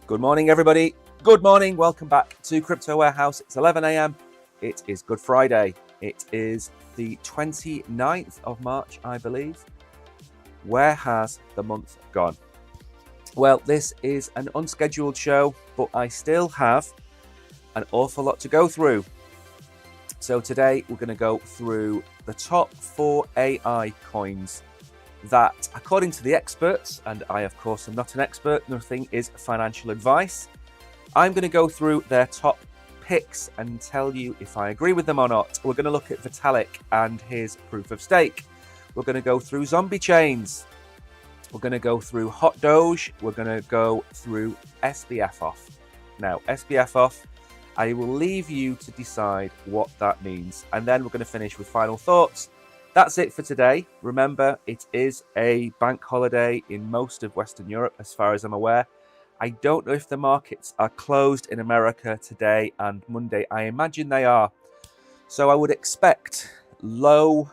Good morning, everybody. Good morning. Welcome back to Crypto Warehouse. It's 11 a.m. It is Good Friday. It is the 29th of March, I believe. Where has the month gone? Well, this is an unscheduled show, but I still have an awful lot to go through. So today we're going to go through the top 4 AI coins that, according to the experts, and I of course am not an expert, nothing is financial advice, I'm going to go through their top picks and tell you if I agree with them or not. We're going to look at Vitalik and his proof of stake. We're going to go through zombie chains. We're going to go through Hot Doge. We're going to go through SBF off. Now, SBF off, I will leave you to decide what that means. And then we're going to finish with final thoughts. That's it for today. Remember, it is a bank holiday in most of Western Europe, as far as I'm aware. I don't know if the markets are closed in America today and Monday. I imagine they are. So I would expect low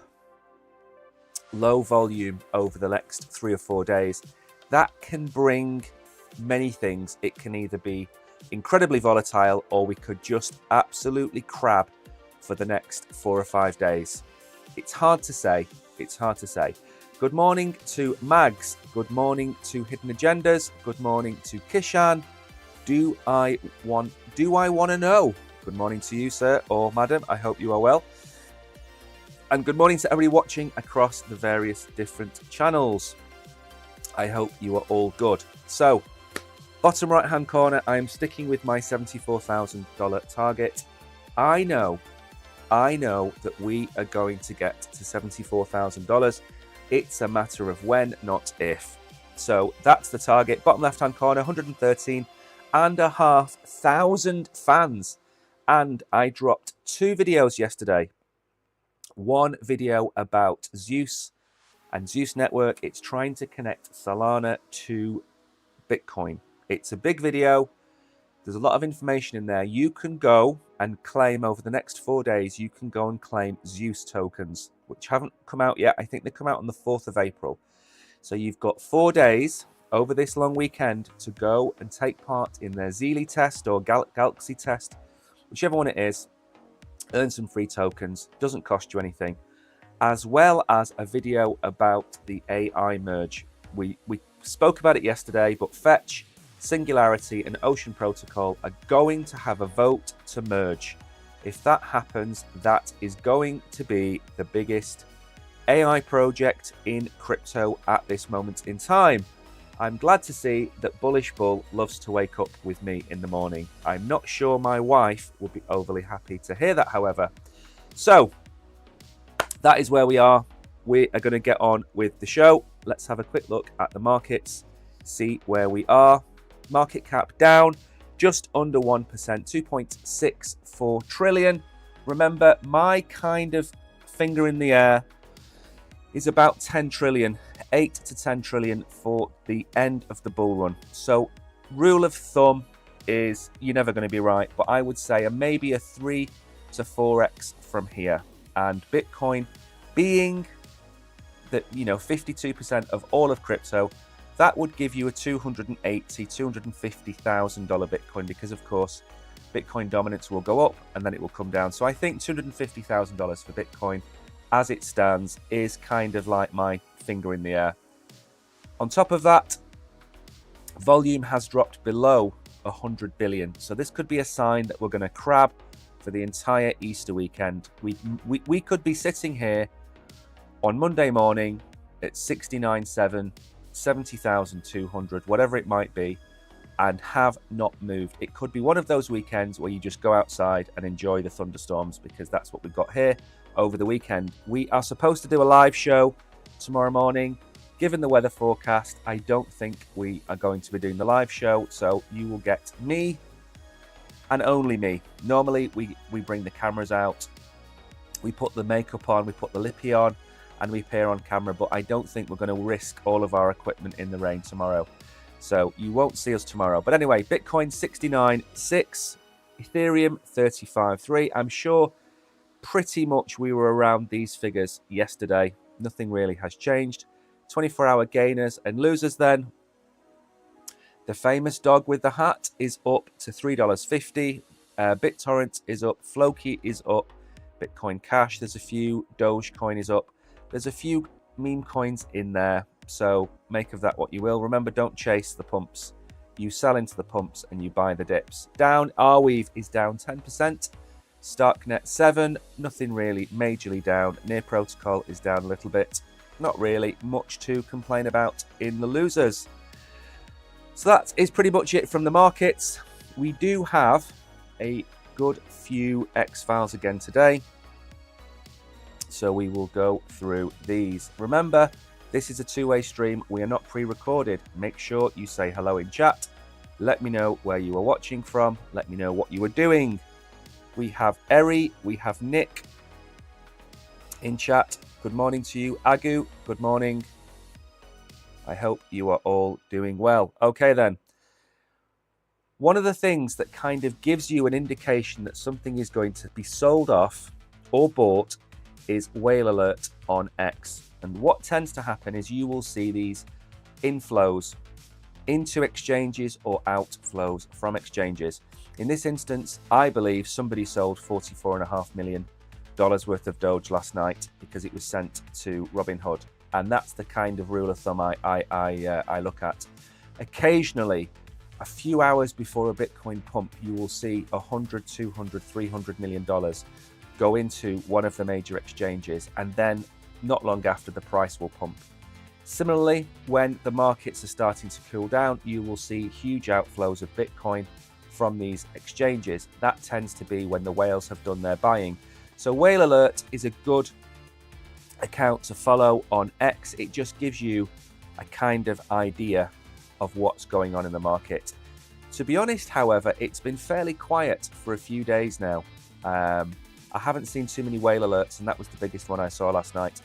volume over the next 3 or 4 days. That can bring many things. It can either be incredibly volatile, or we could just absolutely crab for the next 4 or 5 days. It's hard to say. It's hard to say. Good morning to Mags. Good morning to Hidden Agendas. Good morning to Kishan. Do I want to know? Good morning to you, sir or madam. I hope you are well. And good morning to everybody watching across the various different channels. I hope you are all good. So, bottom right hand corner, I am sticking with my $74,000 target. I know that we are going to get to $74,000. It's a matter of when, not if. So that's the target. Bottom left-hand corner, 113,500 fans. And I dropped 2 videos yesterday. One video about Zeus and Zeus Network. It's trying to connect Solana to Bitcoin. It's a big video. There's a lot of information in there. You can go and claim over the next 4 days, you can go and claim Zeus tokens, which haven't come out yet. I think they come out on the 4th of April. So you've got 4 days over this long weekend to go and take part in their Zeely test or Galaxy test, whichever one it is. Earn some free tokens. Doesn't cost you anything. As well as a video about the AI merge. We spoke about it yesterday, but Fetch, Singularity and Ocean Protocol are going to have a vote to merge. If that happens, that is going to be the biggest AI project in crypto at this moment in time. I'm glad to see that Bullish Bull loves to wake up with me in the morning. I'm not sure my wife would be overly happy to hear that, however. So, that is where we are. We are going to get on with the show. Let's have a quick look at the markets, see where we are. Market cap down just under 1%, 2.64 trillion. Remember, my kind of finger in the air is about 10 trillion, 8 to 10 trillion for the end of the bull run. So rule of thumb is you're never going to be right, but I would say maybe a 3 to 4x from here. And Bitcoin being that, 52% of all of crypto, that would give you a $250,000 Bitcoin, because of course Bitcoin dominance will go up and then it will come down. So I think $250,000 for Bitcoin as it stands is kind of like my finger in the air. On top of that, volume has dropped below 100 billion. So this could be a sign that we're going to crab for the entire Easter weekend. We could be sitting here on Monday morning at 69.7, 70,200, whatever it might be, and have not moved. It could be one of those weekends where you just go outside and enjoy the thunderstorms, because that's what we've got here over the weekend. We are supposed to do a live show tomorrow morning. Given the weather forecast, I don't think we are going to be doing the live show, so you will get me and only me. Normally, we bring the cameras out, we put the makeup on, we put the lippy on, and we appear on camera, but I don't think we're going to risk all of our equipment in the rain tomorrow. So you won't see us tomorrow. But anyway, Bitcoin 69.6, Ethereum 35.3. I'm sure pretty much we were around these figures yesterday. Nothing really has changed. 24-hour gainers and losers then. The famous dog with the hat is up to $3.50. BitTorrent is up. Floki is up. Bitcoin Cash, there's a few. Dogecoin is up. There's a few meme coins in there. So make of that what you will. Remember, don't chase the pumps. You sell into the pumps and you buy the dips. Down, Arweave is down 10%. Starknet 7, nothing really majorly down. Near Protocol is down a little bit. Not really much to complain about in the losers. So that is pretty much it from the markets. We do have a good few X-Files again today. So we will go through these. Remember, this is a two-way stream. We are not pre-recorded. Make sure you say hello in chat. Let me know where you are watching from. Let me know what you are doing. We have Eri. We have Nick in chat. Good morning to you. Agu, good morning. I hope you are all doing well. Okay then. One of the things that kind of gives you an indication that something is going to be sold off or bought is whale alert on X. And what tends to happen is you will see these inflows into exchanges or outflows from exchanges. In this instance, I believe somebody sold $44.5 million worth of Doge last night because it was sent to Robinhood. And that's the kind of rule of thumb I look at. Occasionally, a few hours before a Bitcoin pump, you will see $100, $200, $300 million go into one of the major exchanges, and then not long after, the price will pump. Similarly, when the markets are starting to cool down, you will see huge outflows of Bitcoin from these exchanges. That tends to be when the whales have done their buying. So Whale Alert is a good account to follow on X. It just gives you a kind of idea of what's going on in the market. To be honest, however, it's been fairly quiet for a few days now. I haven't seen too many whale alerts, and that was the biggest one I saw last night.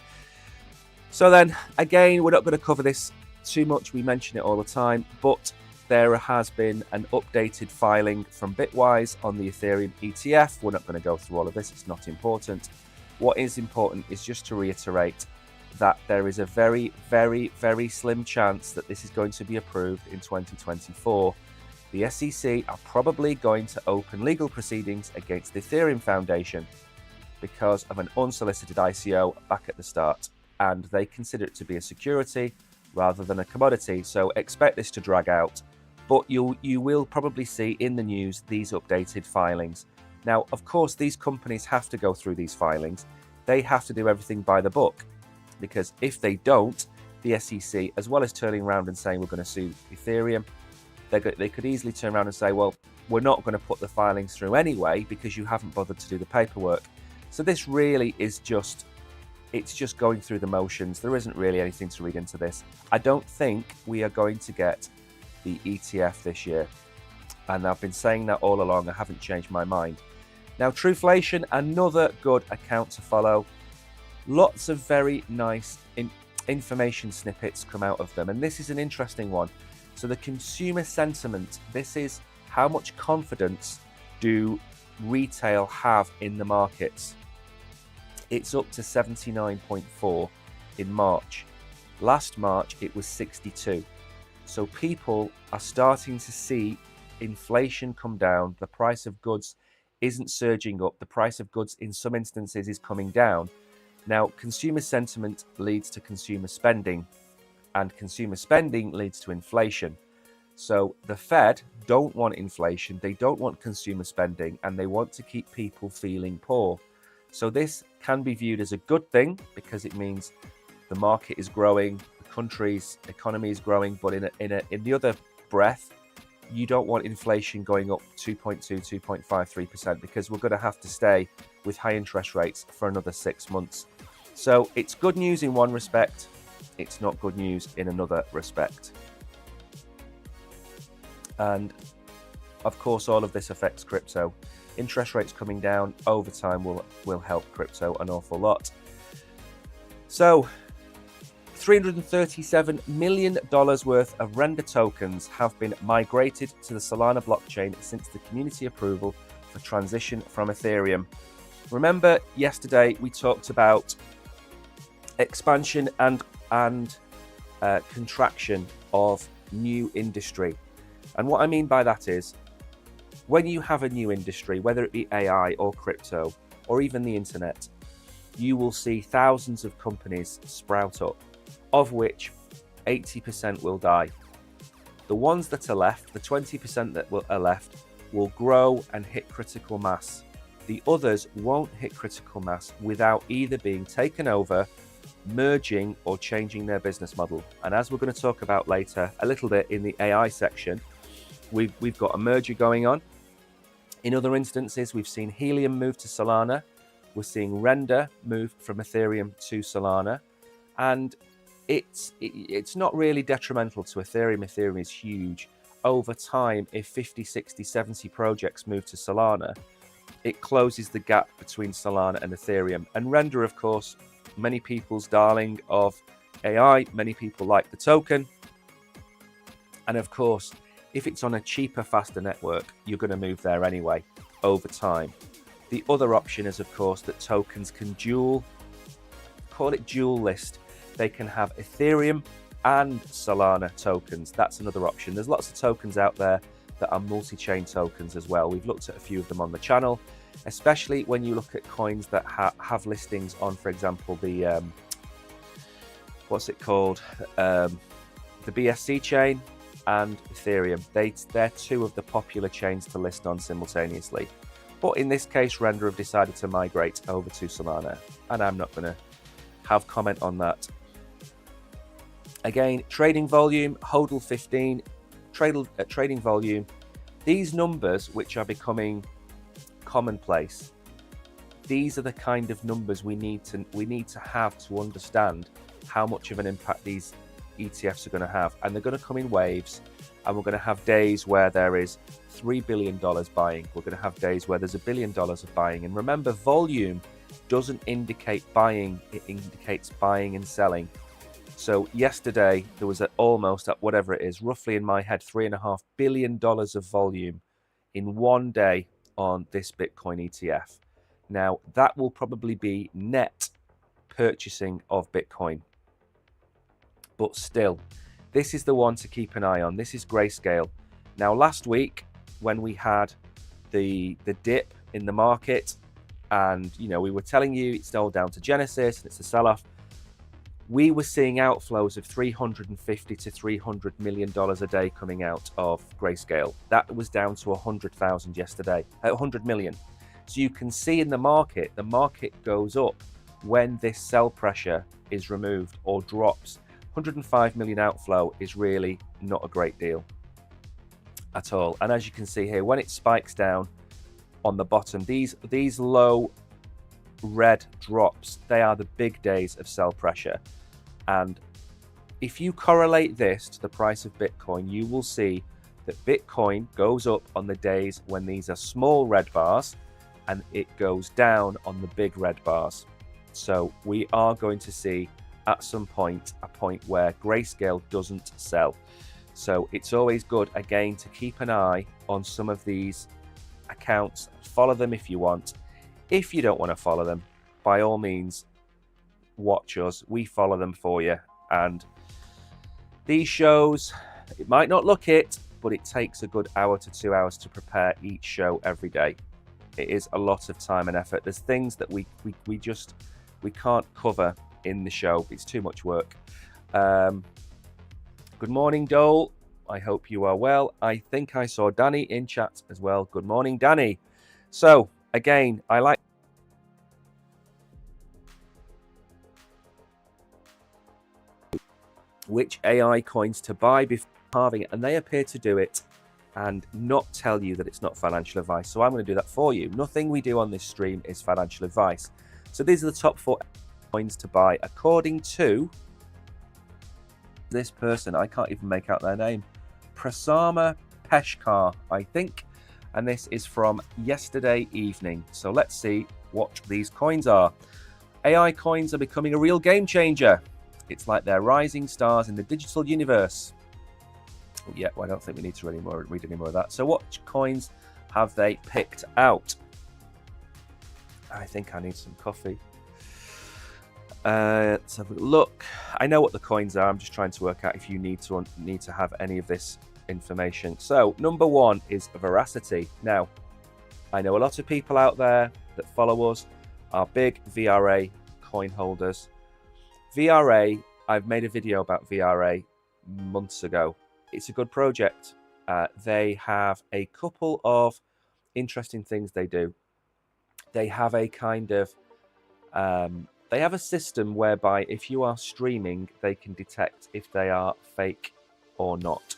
So then, again, we're not going to cover this too much. We mention it all the time, but there has been an updated filing from Bitwise on the Ethereum ETF. We're not going to go through all of this. It's not important. What is important is just to reiterate that there is a very, very, very slim chance that this is going to be approved in 2024. The SEC are probably going to open legal proceedings against the Ethereum Foundation because of an unsolicited ICO back at the start, and they consider it to be a security rather than a commodity. So expect this to drag out, but you will probably see in the news these updated filings. Now, of course, these companies have to go through these filings. They have to do everything by the book, because if they don't, the SEC, as well as turning around and saying we're going to sue Ethereum, they could easily turn around and say, well, we're not going to put the filings through anyway because you haven't bothered to do the paperwork. So this really is just, it's just going through the motions. There isn't really anything to read into this. I don't think we are going to get the ETF this year. And I've been saying that all along. I haven't changed my mind. Now, Trueflation, another good account to follow. Lots of very nice information snippets come out of them. And this is an interesting one. So the consumer sentiment, this is how much confidence do retail have in the markets. It's up to 79.4 in March. Last March, it was 62. So people are starting to see inflation come down. The price of goods isn't surging up. The price of goods in some instances is coming down. Now, consumer sentiment leads to consumer spending, and consumer spending leads to inflation. So the Fed don't want inflation, they don't want consumer spending, and they want to keep people feeling poor. So this can be viewed as a good thing because it means the market is growing, the country's economy is growing, but in the other breath, you don't want inflation going up 2.2, 2.53% because we're going to have to stay with high interest rates for another 6 months. So it's good news in one respect, it's not good news in another respect. And of course, all of this affects crypto. Interest rates coming down over time will help crypto an awful lot. So $337 million worth of render tokens have been migrated to the Solana blockchain since the community approval for transition from Ethereum. Remember, yesterday we talked about expansion and contraction of new industry. And what I mean by that is, when you have a new industry, whether it be AI or crypto or even the internet, you will see thousands of companies sprout up, of which 80% will die. The ones that are left, the 20% that are left, will grow and hit critical mass. The others won't hit critical mass without either being taken over, merging, or changing their business model. And as we're going to talk about later a little bit in the AI section, we've got a merger going on. In other instances, we've seen Helium move to Solana. We're seeing Render move from Ethereum to Solana. And it's not really detrimental to Ethereum. Ethereum is huge. Over time, if 50, 60, 70 projects move to Solana, it closes the gap between Solana and Ethereum. And Render, of course, many people's darling of AI. Many people like the token. And of course, if it's on a cheaper, faster network, you're going to move there anyway over time. The other option is, of course, that tokens can call it dual list. They can have Ethereum and Solana tokens. That's another option. There's lots of tokens out there that are multi-chain tokens as well. We've looked at a few of them on the channel, especially when you look at coins that have listings on, for example, the what's it called? The BSC chain and Ethereum. They're two of the popular chains to list on simultaneously. But in this case, Render have decided to migrate over to Solana, and I'm not going to have comment on that. Again, trading volume, HODL 15, trading volume. These numbers, which are becoming commonplace, these are the kind of numbers we need to have to understand how much of an impact these ETFs are going to have. And they're going to come in waves, and we're going to have days where there is $3 billion buying. We're going to have days where there's $1 billion of buying. And remember, volume doesn't indicate buying, it indicates buying and selling. So yesterday there was almost at whatever it is, roughly in my head, $3.5 billion of volume in one day on this Bitcoin ETF. Now that will probably be net purchasing of Bitcoin. But still, this is the one to keep an eye on. This is Grayscale. Now, last week when we had the dip in the market, and we were telling you it's all down to Genesis and it's a sell-off, we were seeing outflows of $350 to $300 million a day coming out of Grayscale. That was down to 100,000 yesterday, 100 million. So you can see in the market goes up when this sell pressure is removed or drops. 105 million outflow is really not a great deal at all. And as you can see here, when it spikes down on the bottom, these low red drops, they are the big days of sell pressure. And if you correlate this to the price of Bitcoin, you will see that Bitcoin goes up on the days when these are small red bars, and it goes down on the big red bars. So we are going to see at some point a point where Grayscale doesn't sell. So it's always good, again, to keep an eye on some of these accounts. Follow them if you want. If you don't want to follow them, by all means, watch us. We follow them for you. And these shows, it might not look it, but it takes a good hour to 2 hours to prepare each show every day. It is a lot of time and effort. There's things that we can't cover in the show. It's too much work. Good morning, Dole. I hope you are well. I think I saw Danny in chat as well. Good morning, Danny. So again, I like which AI coins to buy before halving it, and they appear to do it and not tell you that it's not financial advice. So I'm going to do that for you. Nothing we do on this stream is financial advice. So these are the top 4 coins to buy according to this person. I can't even make out their name. Prasama Peshkar, I think. And this is from yesterday evening. So let's see what these coins are. AI coins are becoming a real game changer. It's like they're rising stars in the digital universe. Yeah, well, I don't think we need to read any more of that. So what coins have they picked out? I think I need some coffee. Let's have a look. I know what the coins are. I'm just trying to work out if you need to have any of this information. So number one is veracity. Now, I know a lot of people out there that follow us are big VRA coin holders. VRA, I've made a video about VRA months ago. It's a good project. They have a couple of interesting things they do. They have a kind of they have a system whereby if you are streaming, they can detect if they are fake or not.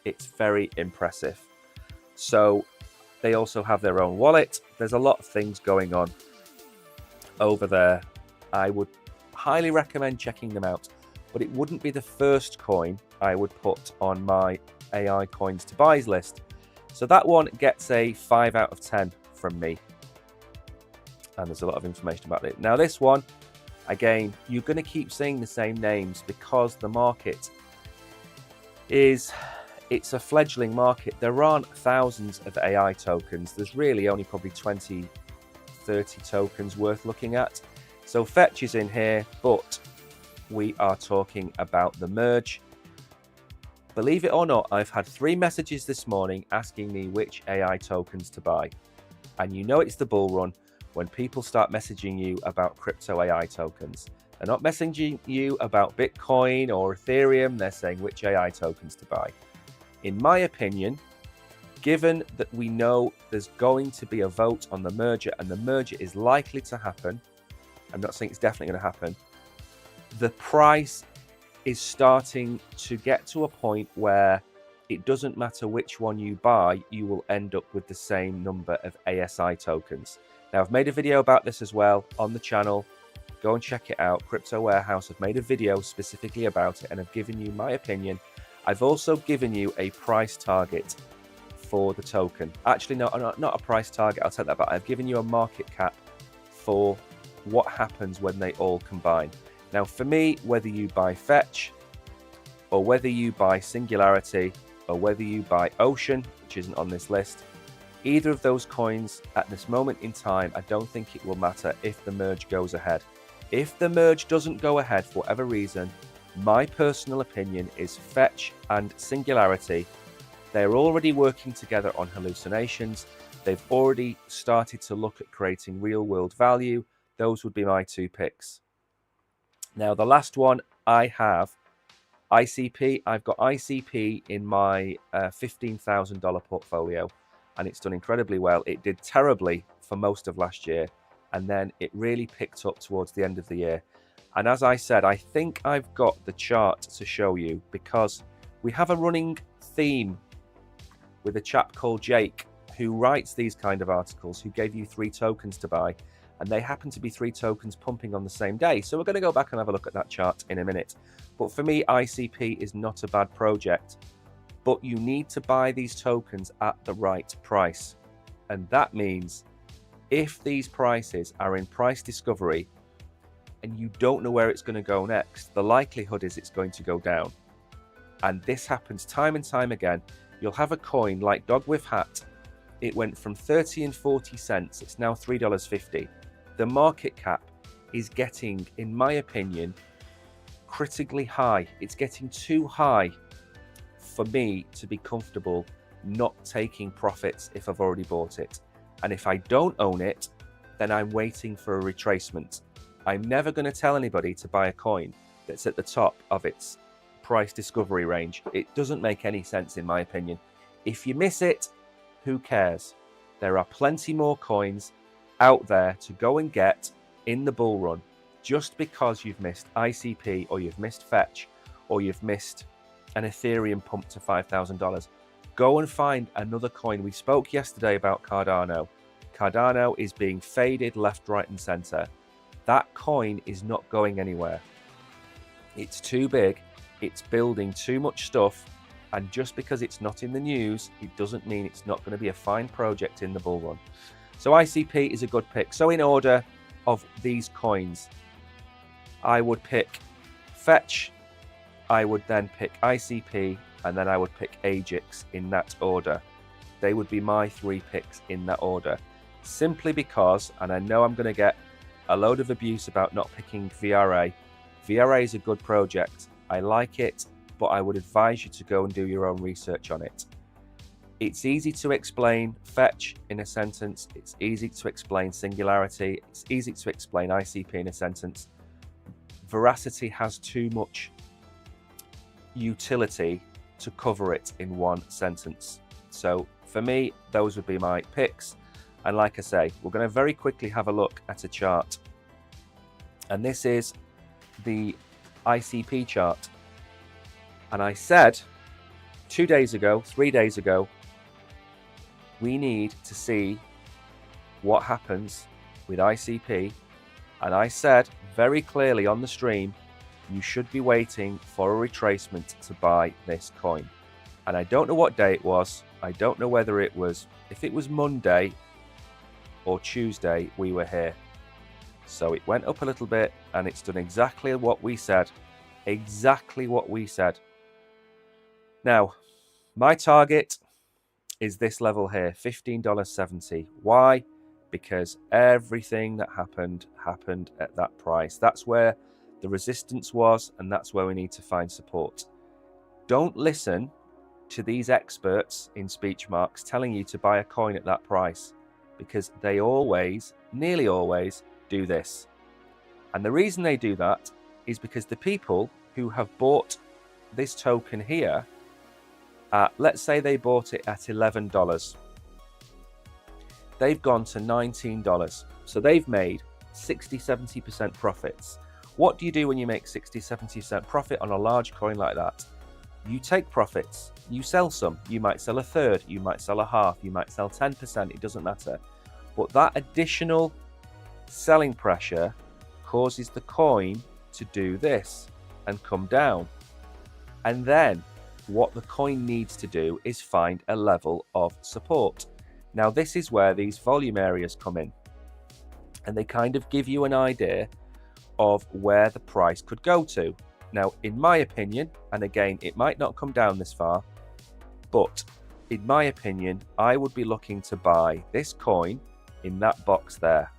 It's very impressive. So they also have their own wallet. There's a lot of things going on over there. I would highly recommend checking them out, but it wouldn't be the first coin I would put on my AI coins to buys list. So that one gets a 5 out of 10 from me. And there's a lot of information about it. Now this one, again, you're going to keep seeing the same names because the market is, it's a fledgling market. There aren't thousands of AI tokens. There's really only probably 20, 30 tokens worth looking at. So Fetch is in here, but we are talking about the merge. Believe it or not, I've had 3 messages this morning asking me which AI tokens to buy. And you know it's the bull run when people start messaging you about crypto AI tokens. They're not messaging you about Bitcoin or Ethereum. They're saying which AI tokens to buy. In my opinion, given that we know there's going to be a vote on the merger and the merger is likely to happen, I'm not saying it's definitely going to happen, the price is starting to get to a point where it doesn't matter which one you buy, you will end up with the same number of ASI tokens. Now, I've made a video about this as well on the channel. Go and check it out. Crypto Warehouse have made a video specifically about it and have given you my opinion. I've also given you a price target for the token. Actually, no, not a price target. I'll take that back. I've given you a market cap for what happens when they all combine. Now, for me, whether you buy Fetch or whether you buy Singularity or whether you buy Ocean, which isn't on this list, either of those coins at this moment in time, I don't think it will matter if the merge goes ahead. If the merge doesn't go ahead for whatever reason, my personal opinion is Fetch and Singularity. They're already working together on hallucinations. They've already started to look at creating real world value. Those would be my 2 picks. Now, the last one I have, ICP. I've got ICP in my $15,000 portfolio, and it's done incredibly well. It did terribly for most of last year, and then it really picked up towards the end of the year. And as I said, I think I've got the chart to show you because we have a running theme with a chap called Jake who writes these kind of articles, who gave you 3 tokens to buy, and they happen to be 3 tokens pumping on the same day. So we're going to go back and have a look at that chart in a minute. But for me, ICP is not a bad project, but you need to buy these tokens at the right price. And that means if these prices are in price discovery and you don't know where it's going to go next, the likelihood is it's going to go down. And this happens time and time again. You'll have a coin like Dog with Hat. It went from 30 and 40 cents. It's now $3.50. The market cap is getting, in my opinion, critically high. It's getting too high for me to be comfortable not taking profits if I've already bought it. And if I don't own it, then I'm waiting for a retracement. I'm never going to tell anybody to buy a coin that's at the top of its price discovery range. It doesn't make any sense in my opinion. If you miss it, who cares? There are plenty more coins out there to go and get in the bull run. Just because you've missed ICP or you've missed Fetch or you've missed an Ethereum pump to $5,000, go and find another coin. We spoke yesterday about Cardano. Cardano is being faded left, right, and center. That coin is not going anywhere. It's too big. It's building too much stuff. And just because it's not in the news, it doesn't mean it's not going to be a fine project in the bull run. So ICP is a good pick. So in order of these coins, I would pick Fetch, I would then pick ICP, and then I would pick Ajax in that order. They would be my 3 picks in that order. Simply because, and I know I'm going to get a load of abuse about not picking VRA. VRA is a good project. I like it, but I would advise you to go and do your own research on it. It's easy to explain fetch in a sentence. It's easy to explain singularity. It's easy to explain ICP in a sentence. Veracity has too much utility to cover it in one sentence. So for me, those would be my picks. And like I say, we're going to very quickly have a look at a chart. And this is the ICP chart. And I said 2 days ago, 3 days ago, we need to see what happens with ICP. And I said very clearly on the stream, you should be waiting for a retracement to buy this coin. And I don't know what day it was. I don't know whether it was, if it was Monday or Tuesday, we were here. So it went up a little bit and it's done exactly what we said. Exactly what we said. Now, my target is this level here, $15.70. Why? Because everything that happened at that price. That's where the resistance was, and that's where we need to find support. Don't listen to these experts in speech marks telling you to buy a coin at that price, because they always, nearly always, do this. And the reason they do that is because the people who have bought this token here, let's say they bought it at $11. They've gone to $19. So they've made 60-70% profits. What do you do when you make 60-70% profit on a large coin like that? You take profits, you sell some. You might sell a third, you might sell a half, you might sell 10%, it doesn't matter. But that additional selling pressure causes the coin to do this and come down. And then what the coin needs to do is find a level of support. Now this is where these volume areas come in, and they kind of give you an idea of where the price could go to. Now, in my opinion, and again, it might not come down this far, but in my opinion, I would be looking to buy this coin in that box there.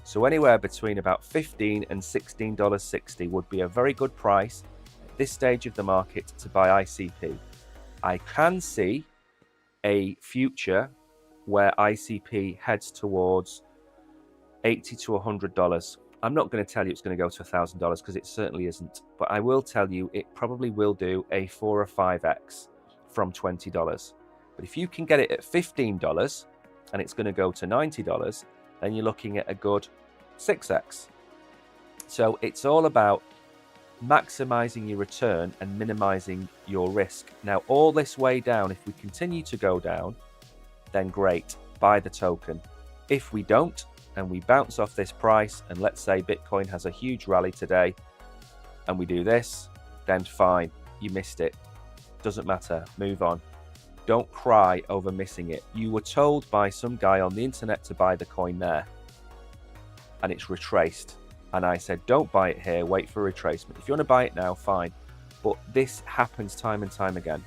So anywhere between about $15 and $16.60 would be a very good price at this stage of the market to buy ICP. I can see a future where ICP heads towards $80 to $100. I'm not going to tell you it's going to go to $1,000 because it certainly isn't, but I will tell you it probably will do a 4 or 5x from $20. But if you can get it at $15 and it's going to go to $90, then you're looking at a good 6x. So it's all about maximizing your return and minimizing your risk. Now, all this way down, if we continue to go down, then great, buy the token. If we don't, and we bounce off this price, and let's say Bitcoin has a huge rally today, and we do this, then fine, you missed it. Doesn't matter, move on. Don't cry over missing it. You were told by some guy on the internet to buy the coin there, and it's retraced. And I said, don't buy it here, wait for a retracement. If you want to buy it now, fine. But this happens time and time again.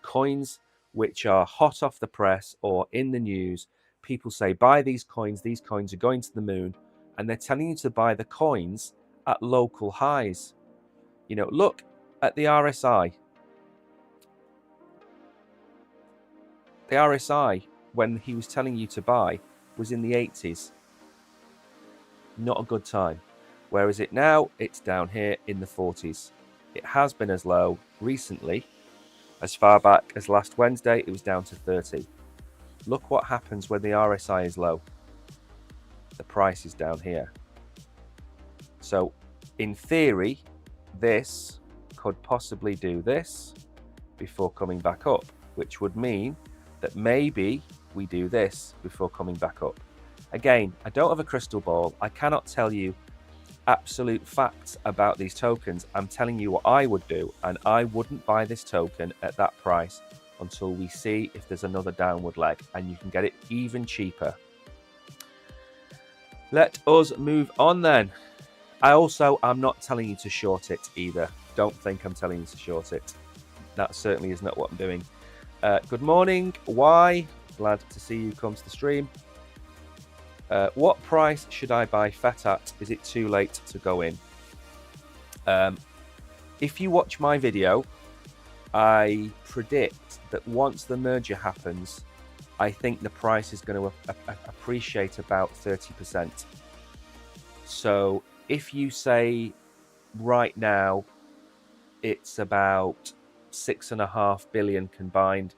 Coins which are hot off the press or in the news, people say, buy these coins are going to the moon, and they're telling you to buy the coins at local highs. You know, look at the RSI. The RSI, when he was telling you to buy, was in the 80s. Not a good time. Where is it now? It's down here in the 40s. It has been as low recently. As far back as last Wednesday, it was down to 30. Look what happens when the RSI is low. The price is down here. So, in theory, this could possibly do this before coming back up, which would mean that maybe we do this before coming back up. Again, I don't have a crystal ball. I cannot tell you absolute facts about these tokens. I'm telling you what I would do, and I wouldn't buy this token at that price until we see if there's another downward leg, and you can get it even cheaper. Let us move on then. I'm not telling you to short it either. Don't think I'm telling you to short it. That certainly is not what I'm doing. Good morning, Y. Glad to see you come to the stream. What price should I buy FET at? Is it too late to go in? If you watch my video I predict that once the merger happens, I think the price is going to appreciate about 30%. So if you say right now it's about 6.5 billion combined,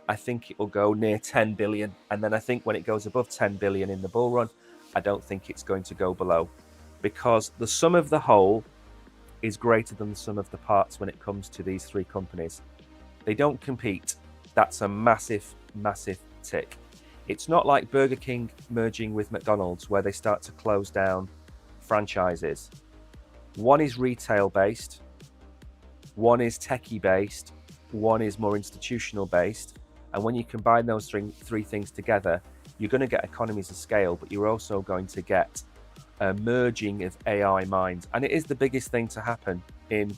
I think it will go near 10 billion. And then I think when it goes above 10 billion in the bull run, I don't think it's going to go below, because the sum of the whole is greater than the sum of the parts when it comes to these three companies. They don't compete. That's a massive, massive tick. It's not like Burger King merging with McDonald's where they start to close down franchises. One is retail based, one is techie based, one is more institutional based. And when you combine those three things together, you're going to get economies of scale, but you're also going to get a merging of AI minds. And it is the biggest thing to happen in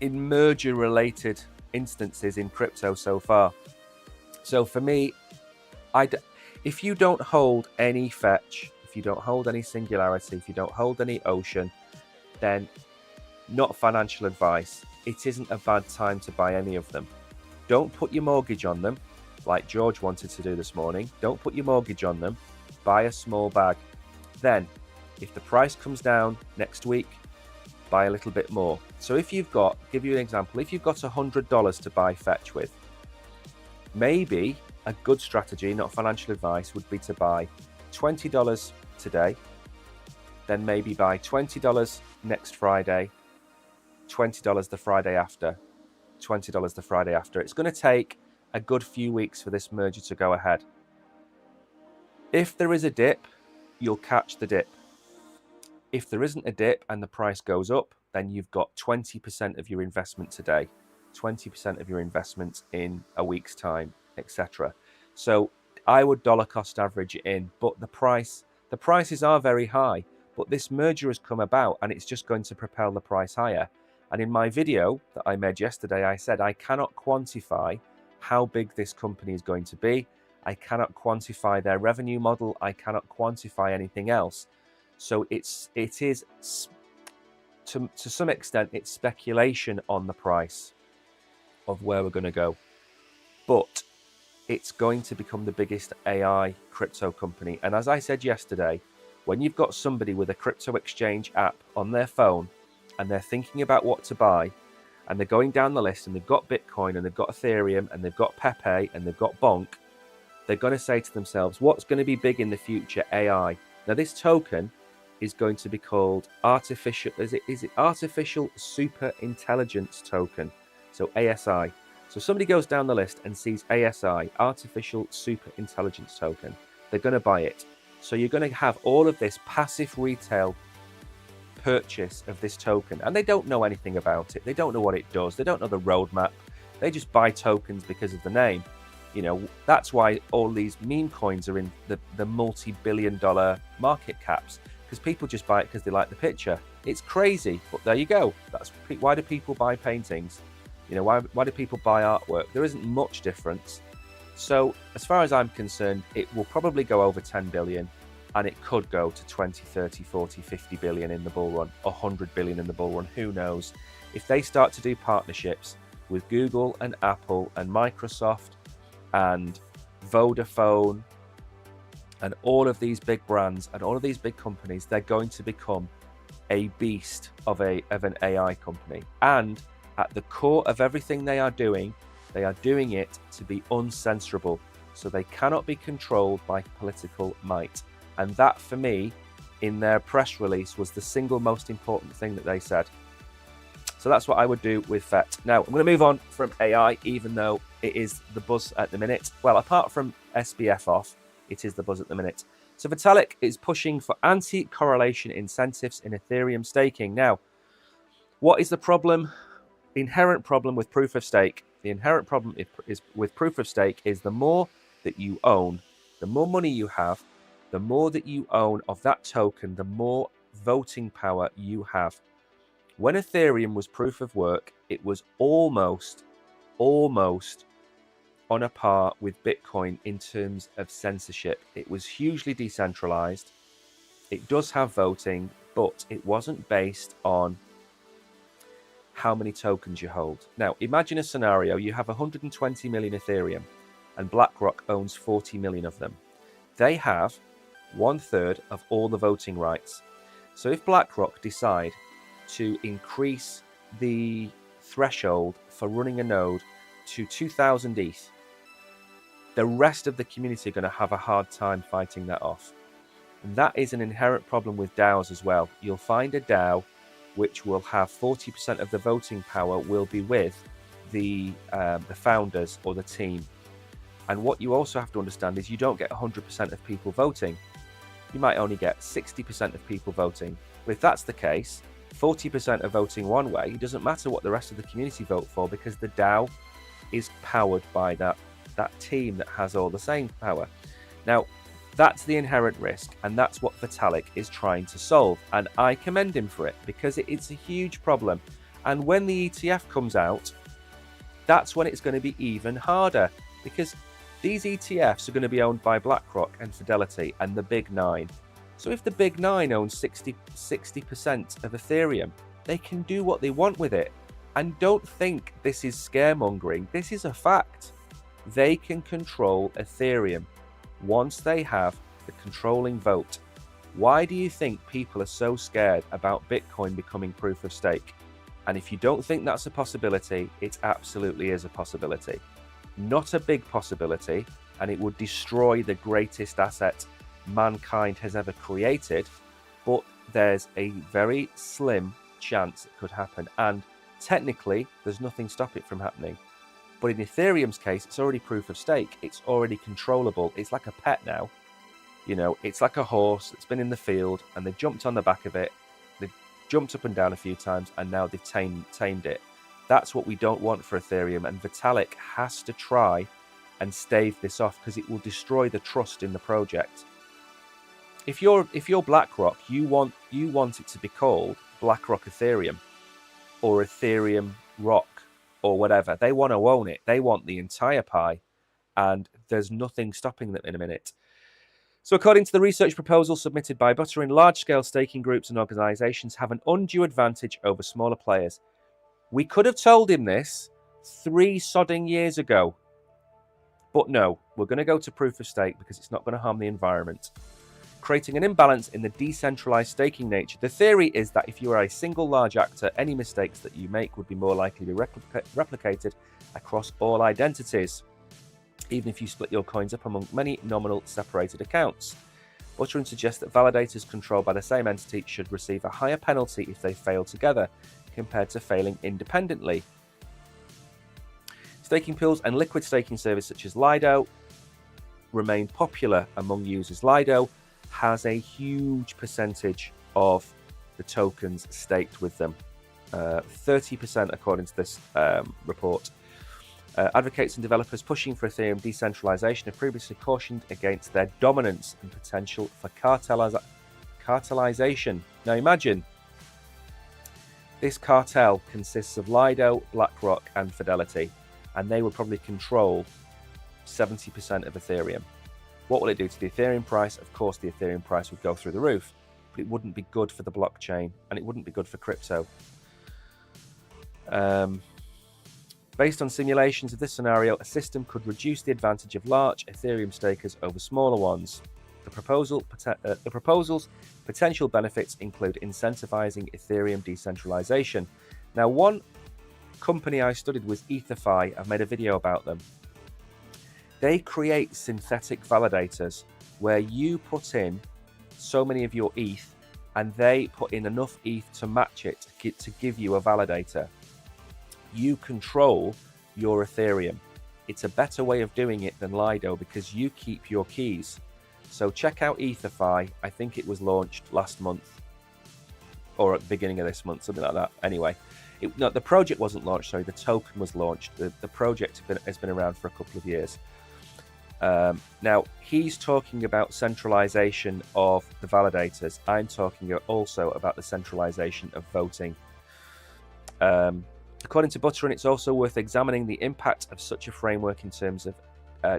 merger related instances in crypto so far. So for me, if you don't hold any Fetch, if you don't hold any Singularity, if you don't hold any Ocean, then not financial advice. It isn't a bad time to buy any of them. Don't put your mortgage on them, like George wanted to do this morning. Don't put your mortgage on them. Buy a small bag. Then, if the price comes down next week, buy a little bit more. So if you've got, give you an example, if you've got $100 to buy Fetch with, maybe a good strategy, not financial advice, would be to buy $20 today, then maybe buy $20 next Friday, $20 the Friday after, $20 the Friday after. It's going to take a good few weeks for this merger to go ahead. If there is a dip, you'll catch the dip. If there isn't a dip and the price goes up, then you've got 20% of your investment today, 20% of your investment in a week's time, etc. So I would dollar cost average it in, but the prices are very high, but this merger has come about and it's just going to propel the price higher. And in my video that I made yesterday, I said I cannot quantify how big this company is going to be. I cannot quantify their revenue model. I cannot quantify anything else. So it is to some extent, it's speculation on the price of where we're going to go. But it's going to become the biggest AI crypto company. And as I said yesterday, when you've got somebody with a crypto exchange app on their phone and they're thinking about what to buy, and they're going down the list and they've got Bitcoin and they've got Ethereum and they've got Pepe and they've got Bonk, they're going to say to themselves, what's going to be big in the future? AI. Now this token is going to be called artificial super intelligence token, so ASI. So somebody goes down the list and sees ASI, artificial super intelligence token, they're going to buy it. So you're going to have all of this passive retail purchase of this token, and they don't know anything about it. They don't know what it does. They don't know the roadmap. They just buy tokens because of the name. You know, that's why all these meme coins are in the multi-billion-dollar market caps, because people just buy it because they like the picture. It's crazy, but there you go. That's why do people buy paintings? You know, why do people buy artwork? There isn't much difference. So as far as I'm concerned, it will probably go over 10 billion, and it could go to 20, 30, 40, 50 billion in the bull run, 100 billion in the bull run. Who knows? If they start to do partnerships with Google and Apple and Microsoft and Vodafone and all of these big brands and all of these big companies, they're going to become a beast of an AI company. And at the core of everything they are doing it to be uncensorable. So they cannot be controlled by political might. And that, for me, in their press release, was the single most important thing that they said. So that's what I would do with FET. Now, I'm going to move on from AI, even though it is the buzz at the minute. Well, apart from SBF off, it is the buzz at the minute. So Vitalik is pushing for anti-correlation incentives in Ethereum staking. Now, what is the problem? The inherent problem with proof of stake. The inherent problem is with proof of stake is the more that you own, the more money you have, the more that you own of that token, the more voting power you have. When Ethereum was proof of work, it was almost on a par with Bitcoin in terms of censorship. It was hugely decentralized. It does have voting, but it wasn't based on how many tokens you hold. Now, imagine a scenario, you have 120 million Ethereum and BlackRock owns 40 million of them. They have 1/3 of all the voting rights. So if BlackRock decide to increase the threshold for running a node to 2,000 ETH, the rest of the community are going to have a hard time fighting that off. And that is an inherent problem with DAOs as well. You'll find a DAO which will have 40% of the voting power will be with the founders or the team. And what you also have to understand is you don't get 100% of people voting. You might only get 60% of people voting. But if that's the case, 40% are voting one way. It doesn't matter what the rest of the community vote for because the DAO is powered by that team that has all the same power. Now, that's the inherent risk, and that's what Vitalik is trying to solve. And I commend him for it because it's a huge problem. And when the ETF comes out, that's when it's going to be even harder because these ETFs are going to be owned by BlackRock and Fidelity and the Big Nine. So if the Big Nine owns 60% of Ethereum, they can do what they want with it. And don't think this is scaremongering. This is a fact. They can control Ethereum once they have the controlling vote. Why do you think people are so scared about Bitcoin becoming proof of stake? And if you don't think that's a possibility, it absolutely is a possibility. Not a big possibility, and it would destroy the greatest asset mankind has ever created, but there's a very slim chance it could happen. And technically, there's nothing stopping it from happening. But in Ethereum's case, it's already proof of stake. It's already controllable. It's like a pet now. You know, it's like a horse that's been in the field and they've jumped on the back of it. They've jumped up and down a few times and now they've tamed it. That's what we don't want for Ethereum. And Vitalik has to try and stave this off because it will destroy the trust in the project. If you're BlackRock, you want it to be called BlackRock Ethereum or Ethereum Rock or whatever. They want to own it. They want the entire pie, and there's nothing stopping them in a minute. So according to the research proposal submitted by Buterin, large-scale staking groups and organizations have an undue advantage over smaller players. We could have told him this 3 sodding years ago. But no, we're going to go to proof of stake because it's not going to harm the environment. Creating an imbalance in the decentralized staking nature. The theory is that if you are a single large actor, any mistakes that you make would be more likely to be replicated across all identities, even if you split your coins up among many nominal separated accounts. Buterin suggests that validators controlled by the same entity should receive a higher penalty if they fail together, compared to failing independently. Staking pools and liquid staking services such as Lido remain popular among users. Lido has a huge percentage of the tokens staked with them, 30% according to this report. Advocates and developers pushing for Ethereum decentralization have previously cautioned against their dominance and potential for cartelization. Now imagine, this cartel consists of Lido, BlackRock and Fidelity, and they would probably control 70% of Ethereum. What will it do to the Ethereum price? Of course, the Ethereum price would go through the roof, but it wouldn't be good for the blockchain, and it wouldn't be good for crypto. Based on simulations of this scenario, a system could reduce the advantage of large Ethereum stakers over smaller ones. The proposal's potential benefits include incentivizing Ethereum decentralization. Now, one company I studied was EtherFi. I've made a video about them. They create synthetic validators where you put in so many of your ETH and they put in enough ETH to match it to give you a validator. You control your Ethereum. It's a better way of doing it than Lido because you keep your keys. So check out EtherFi. I think it was launched last month or at the beginning of this month, something like that. Anyway, no, the project wasn't launched, sorry, the token was launched. The project has been around for a couple of years. Now, he's talking about centralization of the validators. I'm talking also about the centralization of voting. According to Buterin, it's also worth examining the impact of such a framework in terms of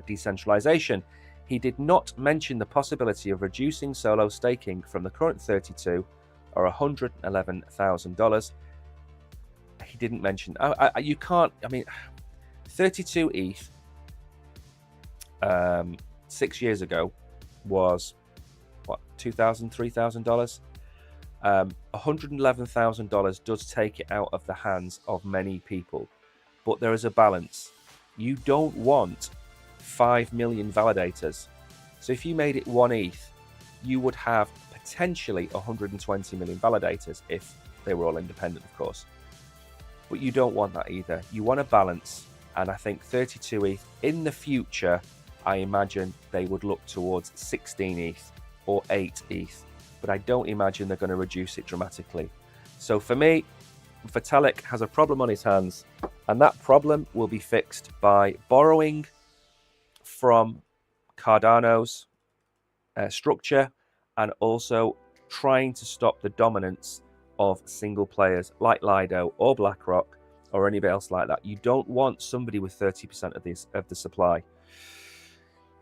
decentralization. He did not mention the possibility of reducing solo staking from the current $32,000 or $111,000. A he didn't mention. You can't. I mean, 32 ETH 6 years ago was what, $2,000, $3,000. $111,000 does take it out of the hands of many people, but there is a balance. You don't want 5 million validators. So if you made it 1 ETH, you would have potentially 120 million validators if they were all independent, of course. But you don't want that either. You want a balance, and I think 32 ETH in the future, I imagine they would look towards 16 ETH or 8 ETH, but I don't imagine they're going to reduce it dramatically. So for me, Vitalik has a problem on his hands, and that problem will be fixed by borrowing from Cardano's structure, and also trying to stop the dominance of single players like Lido or BlackRock or anybody else like that. You don't want somebody with 30% of the supply.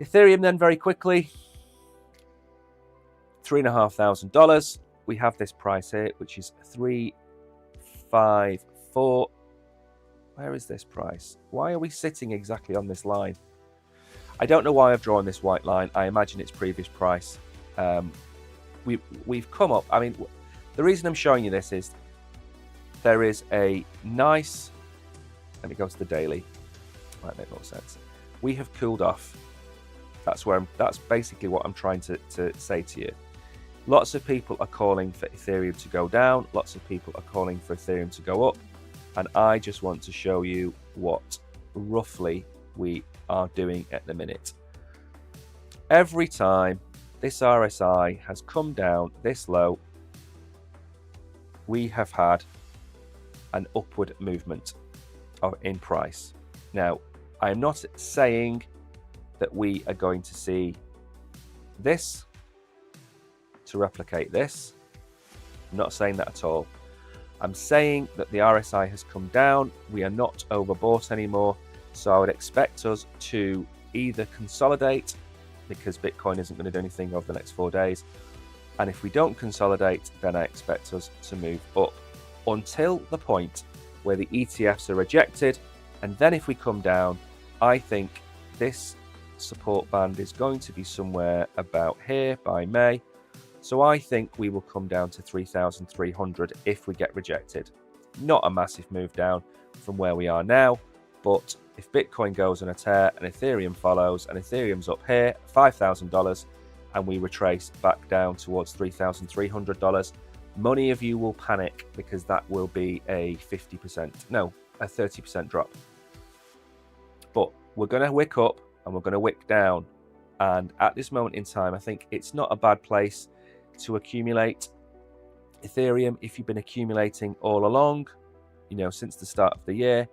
Ethereum then, very quickly, $3,500. We have this price here, which is 354. Where is this price? Why are we sitting exactly on this line? I don't know why I've drawn this white line. I imagine it's previous price. We've come up. I mean, the reason I'm showing you this is there is a nice. Let me go to the daily. Might make more sense. We have cooled off. That's basically what I'm trying to say to you. Lots of people are calling for Ethereum to go down. Lots of people are calling for Ethereum to go up. And I just want to show you what roughly we are doing at the minute. Every time this RSI has come down this low, we have had an upward movement in price. Now, I am not saying that we are going to see this to replicate this. I'm not saying that at all. I'm saying that the RSI has come down. We are not overbought anymore. So I would expect us to either consolidate, because Bitcoin isn't going to do anything over the next 4 days. And if we don't consolidate, then I expect us to move up until the point where the ETFs are rejected. And then if we come down, I think this support band is going to be somewhere about here by May. So I think we will come down to 3,300 if we get rejected. Not a massive move down from where we are now, but if Bitcoin goes on a tear and Ethereum follows, and Ethereum's up here, $5,000, and we retrace back down towards $3,300, many of you will panic, because that will be a 30% drop. But we're going to wick up and we're going to wick down. And at this moment in time, I think it's not a bad place to accumulate Ethereum if you've been accumulating all along, since the start of the year.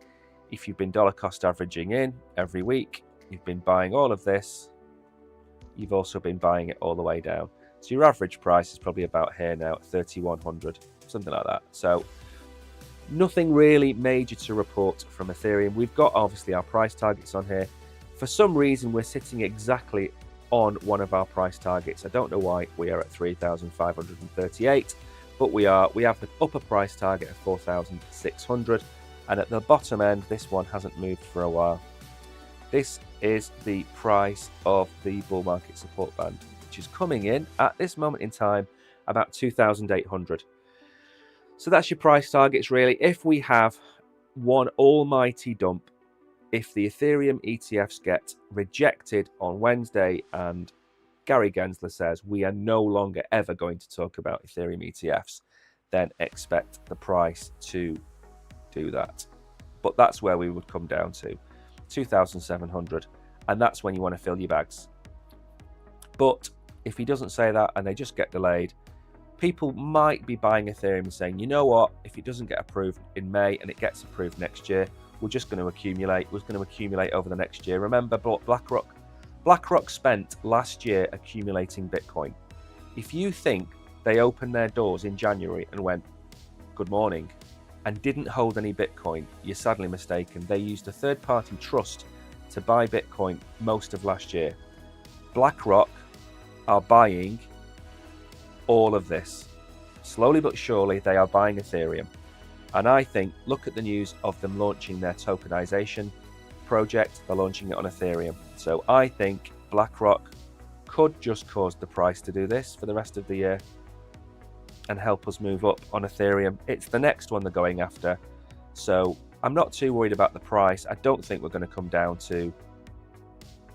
If you've been dollar cost averaging in every week, you've been buying all of this, you've also been buying it all the way down. So your average price is probably about here now at 3,100, something like that. So nothing really major to report from Ethereum. We've got obviously our price targets on here. For some reason, we're sitting exactly on one of our price targets. I don't know why we are at 3,538, but we have the upper price target of 4,600. And at the bottom end, this one hasn't moved for a while. This is the price of the bull market support band, which is coming in at this moment in time about 2,800. So that's your price targets, really. If we have one almighty dump, if the Ethereum ETFs get rejected on Wednesday and Gary Gensler says we are no longer ever going to talk about Ethereum ETFs, then expect the price to do that. But that's where we would come down to 2,700, and that's when you want to fill your bags. But if he doesn't say that and they just get delayed, people might be buying Ethereum and saying, you know what, if it doesn't get approved in May and it gets approved next year, we're just going to accumulate. We're going to accumulate over the next year. Remember, BlackRock spent last year accumulating Bitcoin. If you think they opened their doors in January and went, good morning, and didn't hold any Bitcoin, you're sadly mistaken. They used a third-party trust to buy Bitcoin most of last year. BlackRock are buying all of this. Slowly but surely, they are buying Ethereum. And I think, look at the news of them launching their tokenization project. They're launching it on Ethereum. So I think BlackRock could just cause the price to do this for the rest of the year and help us move up on Ethereum. It's the next one they're going after. So I'm not too worried about the price. I don't think we're going to come down to,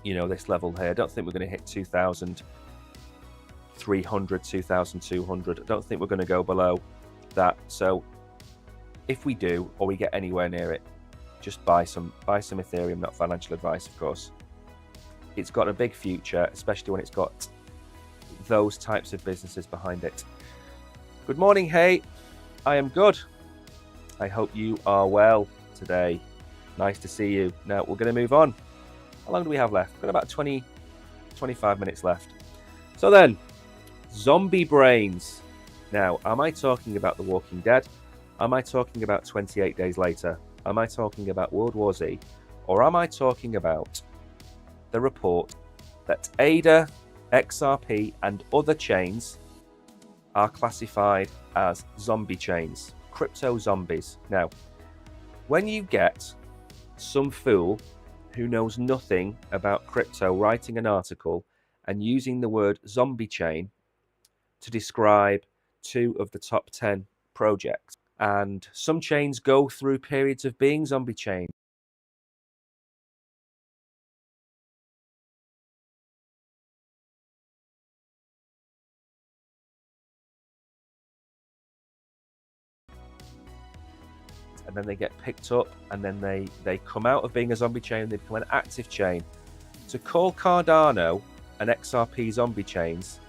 this level here. I don't think we're going to hit 2,300, 2,200. I don't think we're going to go below that. So if we do, or we get anywhere near it, just buy some Ethereum, not financial advice, of course. It's got a big future, especially when it's got those types of businesses behind it. Good morning, hey. I am good. I hope you are well today. Nice to see you. Now, we're going to move on. How long do we have left? We've got about 20, 25 minutes left. So then, zombie brains. Now, am I talking about The Walking Dead? Am I talking about 28 Days Later? Am I talking about World War Z? Or am I talking about the report that ADA, XRP, and other chains are classified as zombie chains, crypto zombies? Now, when you get some fool who knows nothing about crypto writing an article and using the word zombie chain to describe 2 of the top 10 projects, and some chains go through periods of being zombie chains, and then they get picked up, and then they come out of being a zombie chain and they become an active chain. To call Cardano and XRP zombie chains,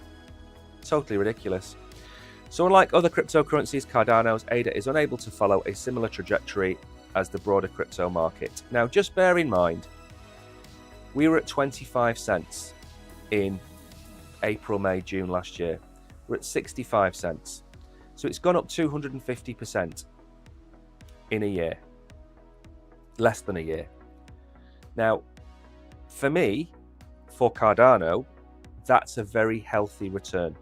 totally ridiculous. So unlike other cryptocurrencies, Cardano's ADA is unable to follow a similar trajectory as the broader crypto market. Now, just bear in mind, we were at 25 cents in April, May, June last year. We're at 65 cents. So it's gone up 250% in a year, less than a year. Now, for me, for Cardano, that's a very healthy return.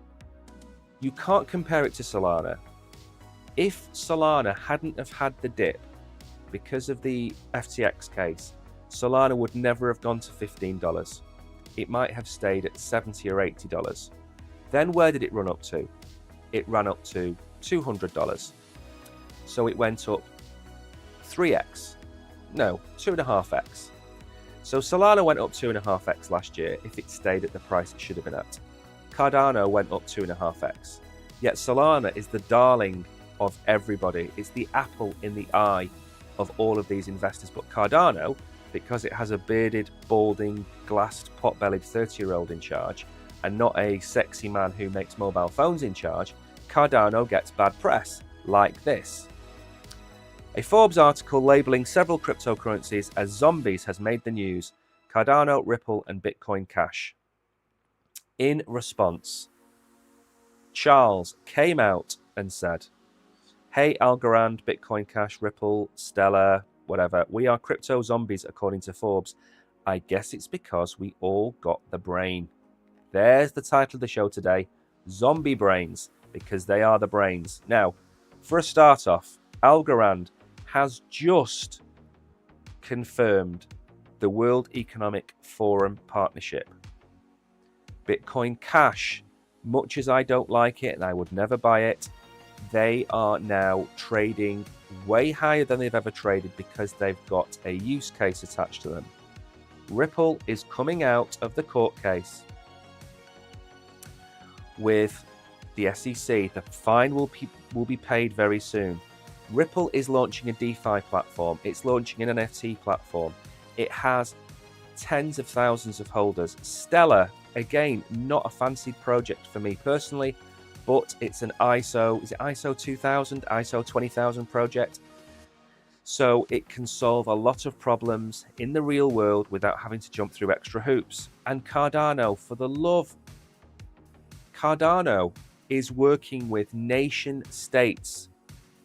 You can't compare it to Solana. If Solana hadn't have had the dip because of the FTX case, Solana would never have gone to $15. It might have stayed at $70 or $80. Then where did it run up to? It ran up to $200. So it went up 3x. No, 2.5x. So Solana went up 2.5x last year if it stayed at the price it should have been at. Cardano went up 2.5x. Yet Solana is the darling of everybody. It's the apple in the eye of all of these investors. But Cardano, because it has a bearded, balding, glassed, pot-bellied 30-year-old in charge, and not a sexy man who makes mobile phones in charge, Cardano gets bad press, like this. A Forbes article labeling several cryptocurrencies as zombies has made the news. Cardano, Ripple, and Bitcoin Cash. In response, Charles came out and said, "Hey, Algorand, Bitcoin Cash, Ripple, Stellar, whatever, we are crypto zombies according to Forbes. I guess it's because we all got the brain." There's the title of the show today, Zombie Brains, because they are the brains. Now, for a start off, Algorand has just confirmed the World Economic Forum partnership. Bitcoin Cash, much as I don't like it and I would never buy it, they are now trading way higher than they've ever traded because they've got a use case attached to them. Ripple is coming out of the court case with the SEC. The fine will be paid very soon. Ripple is launching a DeFi platform. It's launching an NFT platform. It has tens of thousands of holders. Stellar, again, not a fancied project for me personally, but it's an ISO 2000, ISO 20000 project. So it can solve a lot of problems in the real world without having to jump through extra hoops. And Cardano, for the love, Cardano is working with nation states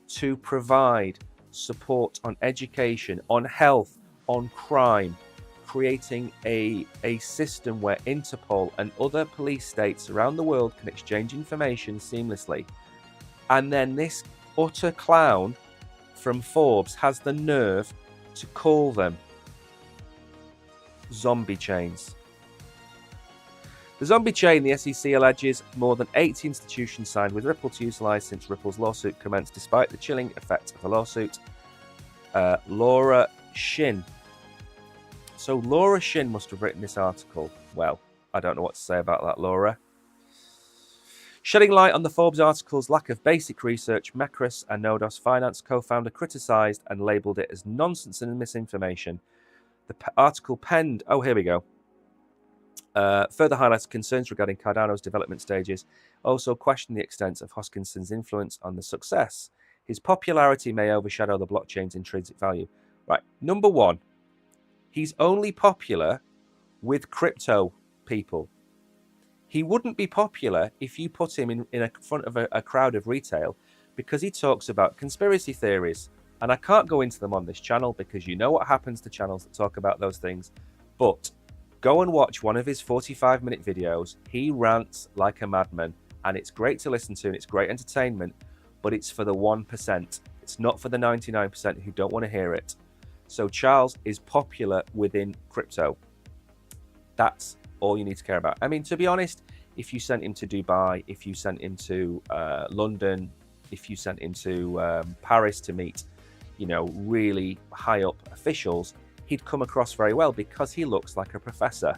to provide support on education, on health, on crime, creating a system where Interpol and other police states around the world can exchange information seamlessly. And then this utter clown from Forbes has the nerve to call them zombie chains. The zombie chain, the SEC alleges more than 80 institutions signed with Ripple to utilize since Ripple's lawsuit commenced, despite the chilling effect of the lawsuit. Laura Shin. So Laura Shin must have written this article. Well, I don't know what to say about that, Laura. Shedding light on the Forbes article's lack of basic research, Macris, a Nodos Finance co-founder, criticized and labeled it as nonsense and misinformation. The article penned, oh, here we go. Further highlights concerns regarding Cardano's development stages, also questioned the extent of Hoskinson's influence on the success. His popularity may overshadow the blockchain's intrinsic value. Right, number one, he's only popular with crypto people. He wouldn't be popular if you put him in front of a crowd of retail, because he talks about conspiracy theories. And I can't go into them on this channel because you know what happens to channels that talk about those things. But go and watch one of his 45-minute videos. He rants like a madman, and it's great to listen to and it's great entertainment, but it's for the 1%. It's not for the 99% who don't want to hear it. So Charles is popular within crypto. That's all you need to care about. I mean, to be honest, if you sent him to Dubai, if you sent him to London, if you sent him to Paris to meet, you know, really high up officials, he'd come across very well because he looks like a professor.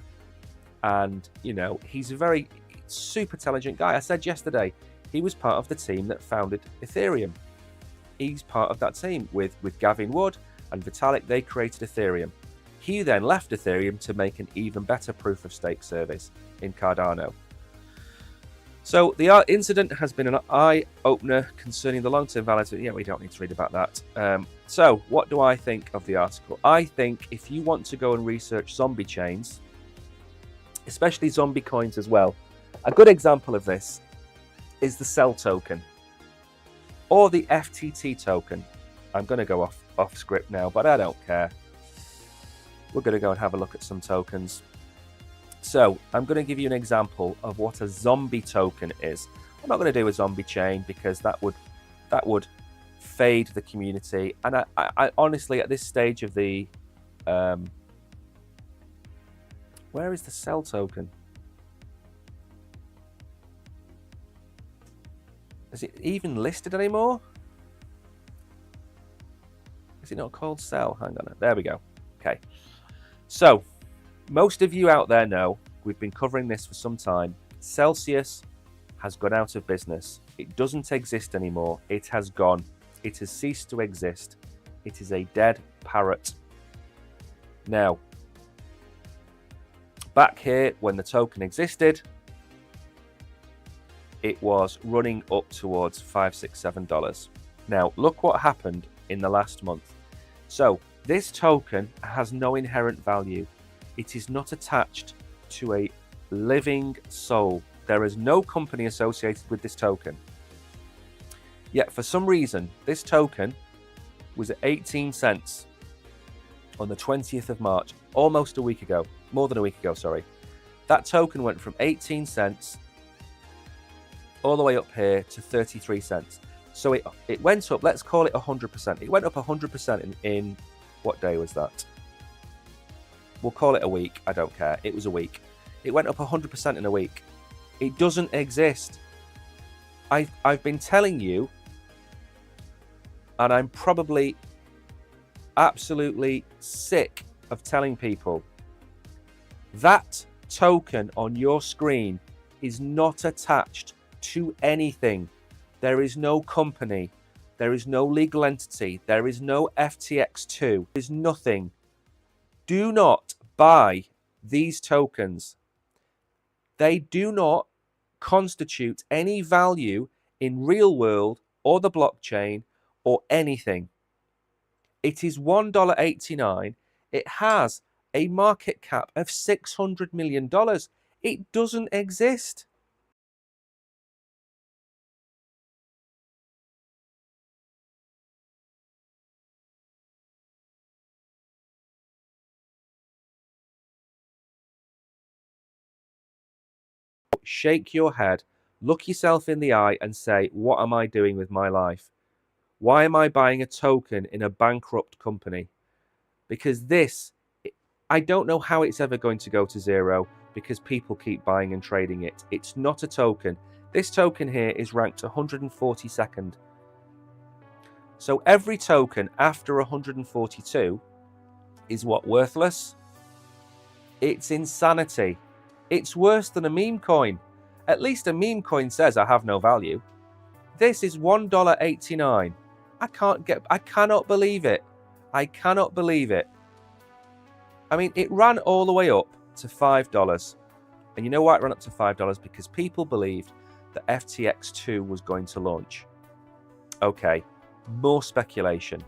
And, you know, he's a very super intelligent guy. I said yesterday, he was part of the team that founded Ethereum. He's part of that team with Gavin Wood and Vitalik. They created Ethereum. He then left Ethereum to make an even better proof of stake service in Cardano. So the incident has been an eye-opener concerning the long-term validity. Yeah, we don't need to read about that. So what do I think of the article? I think if you want to go and research zombie chains, especially zombie coins as well, a good example of this is the Cell token or the FTT token. I'm going to go off script now, but I don't care. We're going to go and have a look at some tokens. So I'm going to give you an example of what a zombie token is. I'm not going to do a zombie chain because that would fade the community. And I honestly, at this stage of the where is the Cell token? Is it even listed anymore? Is it not called Cell? Hang on, there we go. Okay. So, most of you out there know, we've been covering this for some time, Celsius has gone out of business. It doesn't exist anymore. It has gone. It has ceased to exist. It is a dead parrot. Now, back here, when the token existed, it was running up towards $5, $6, $7. Now, look what happened in the last month. So, this token has no inherent value. It is not attached to a living soul. There is no company associated with this token. Yet, for some reason, this token was at 18 cents on the 20th of March, almost a week ago, more than a week ago, sorry. That token went from 18 cents all the way up here to 33 cents. So it went up, let's call it 100%. It went up 100% in what day was that? We'll call it a week. I don't care. It was a week. It went up 100% in a week. It doesn't exist. I've been telling you, and I'm probably absolutely sick of telling people, that token on your screen is not attached to anything. There is no company. There is no legal entity. There is no FTX2. There is nothing. Do not buy these tokens. They do not constitute any value in real world or the blockchain or anything. It is $1.89. It has a market cap of $600 million. It doesn't exist. Shake your head, look yourself in the eye and say, what am I doing with my life? Why am I buying a token in a bankrupt company? Because I don't know how it's ever going to go to zero because people keep buying and trading it. It's not a token. This token here is ranked 142nd. So every token after 142 is what, worthless? It's insanity. It's worse than a meme coin. At least a meme coin says I have no value. This is $1.89. I cannot believe it. I cannot believe it. I mean, it ran all the way up to $5. And you know why it ran up to $5? Because people believed that FTX2 was going to launch. Okay, more speculation.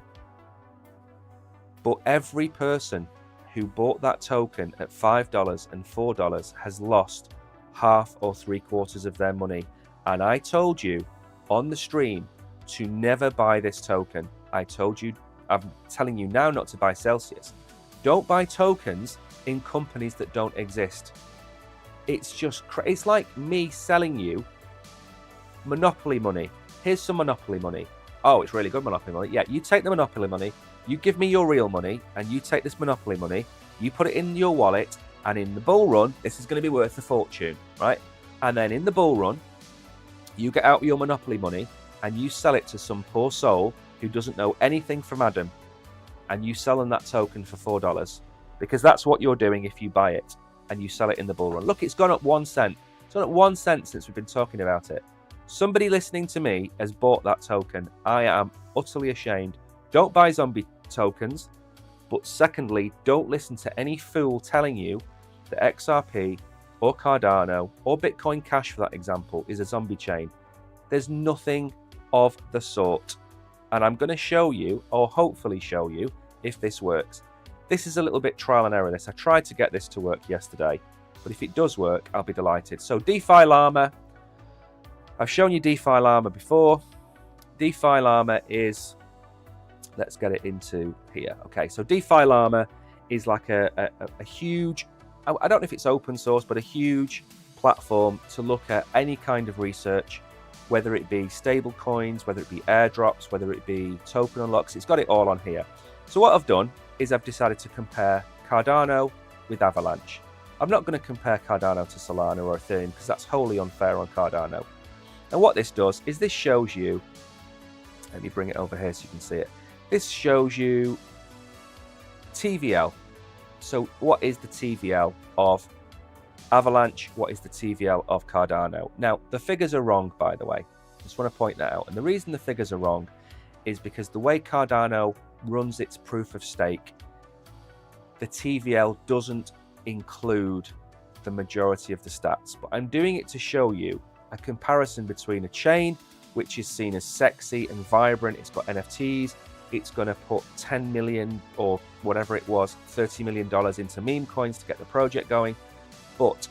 But every person who bought that token at $5 and $4 has lost half or 3/4 of their money. And I told you on the stream to never buy this token. I told you, I'm telling you now not to buy Celsius. Don't buy tokens in companies that don't exist. It's just, it's like me selling you Monopoly money. Here's some Monopoly money. Oh, it's really good Monopoly money. Yeah, you take the Monopoly money, you give me your real money, and you take this Monopoly money, you put it in your wallet, and in the bull run, this is going to be worth a fortune, right? And then in the bull run, you get out your Monopoly money, and you sell it to some poor soul who doesn't know anything from Adam, and you sell them that token for $4, because that's what you're doing if you buy it, and you sell it in the bull run. Look, it's gone up 1 cent. It's gone up 1 cent since we've been talking about it. Somebody listening to me has bought that token. I am utterly ashamed. Don't buy zombie tokens, but secondly, don't listen to any fool telling you that XRP or Cardano or Bitcoin Cash, for that example, is a zombie chain. There's nothing of the sort. And I'm going to show you, or hopefully show you, if this works. This is a little bit trial and error. I tried to get this to work yesterday, but if it does work, I'll be delighted. So DeFi Llama, I've shown you DeFi Llama before. DeFi Llama is, let's get it into here. Okay, so DeFi Llama is like a huge, I don't know if it's open source, but a huge platform to look at any kind of research, whether it be stable coins, whether it be airdrops, whether it be token unlocks. It's got it all on here. So what I've done is I've decided to compare Cardano with Avalanche. I'm not going to compare Cardano to Solana or Ethereum because that's wholly unfair on Cardano. And what this does is this shows you, let me bring it over here so you can see it. This shows you TVL. So what is the TVL of Avalanche? What is the TVL of Cardano? Now, the figures are wrong, by the way. I just want to point that out. And the reason the figures are wrong is because the way Cardano runs its proof of stake, the TVL doesn't include the majority of the stats. But I'm doing it to show you a comparison between a chain, which is seen as sexy and vibrant. It's got NFTs. It's going to put 10 million or whatever it was, $30 million into meme coins to get the project going. But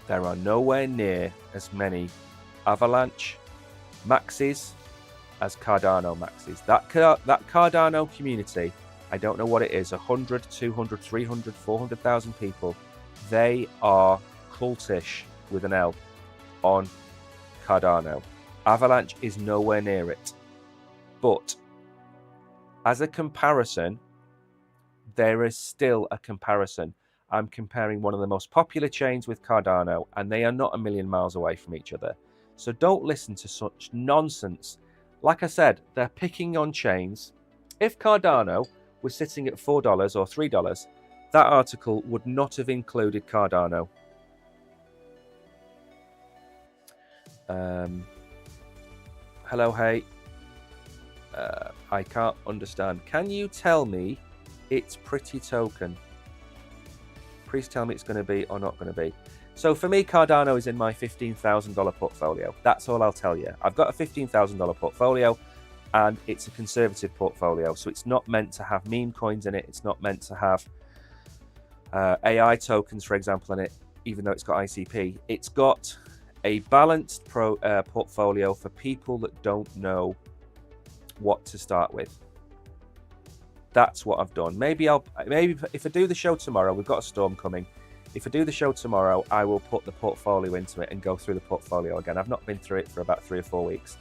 there are nowhere near as many Avalanche maxes as Cardano maxes. That Cardano community, I don't know what it is, 100, 200, 300, 400,000 people. They are cultish with an L on Cardano. Avalanche is nowhere near it. But as a comparison, there is still a comparison. I'm comparing one of the most popular chains with Cardano, and they are not a million miles away from each other. So don't listen to such nonsense. Like I said, they're picking on chains. If Cardano was sitting at $4 or $3, that article would not have included Cardano. Hello, hey. I can't understand. Can you tell me it's pretty token? Please tell me it's going to be or not going to be. So for me, Cardano is in my $15,000 portfolio. That's all I'll tell you. I've got a $15,000 portfolio, and it's a conservative portfolio. So it's not meant to have meme coins in it. It's not meant to have AI tokens, for example, in it, even though it's got ICP. It's got a balanced portfolio for people that don't know what to start with. That's what I've done. Maybe if I do the show tomorrow, we've got a storm coming. If I do the show tomorrow, I will put the portfolio into it and go through the portfolio again. I've not been through it for about 3 or 4 weeks.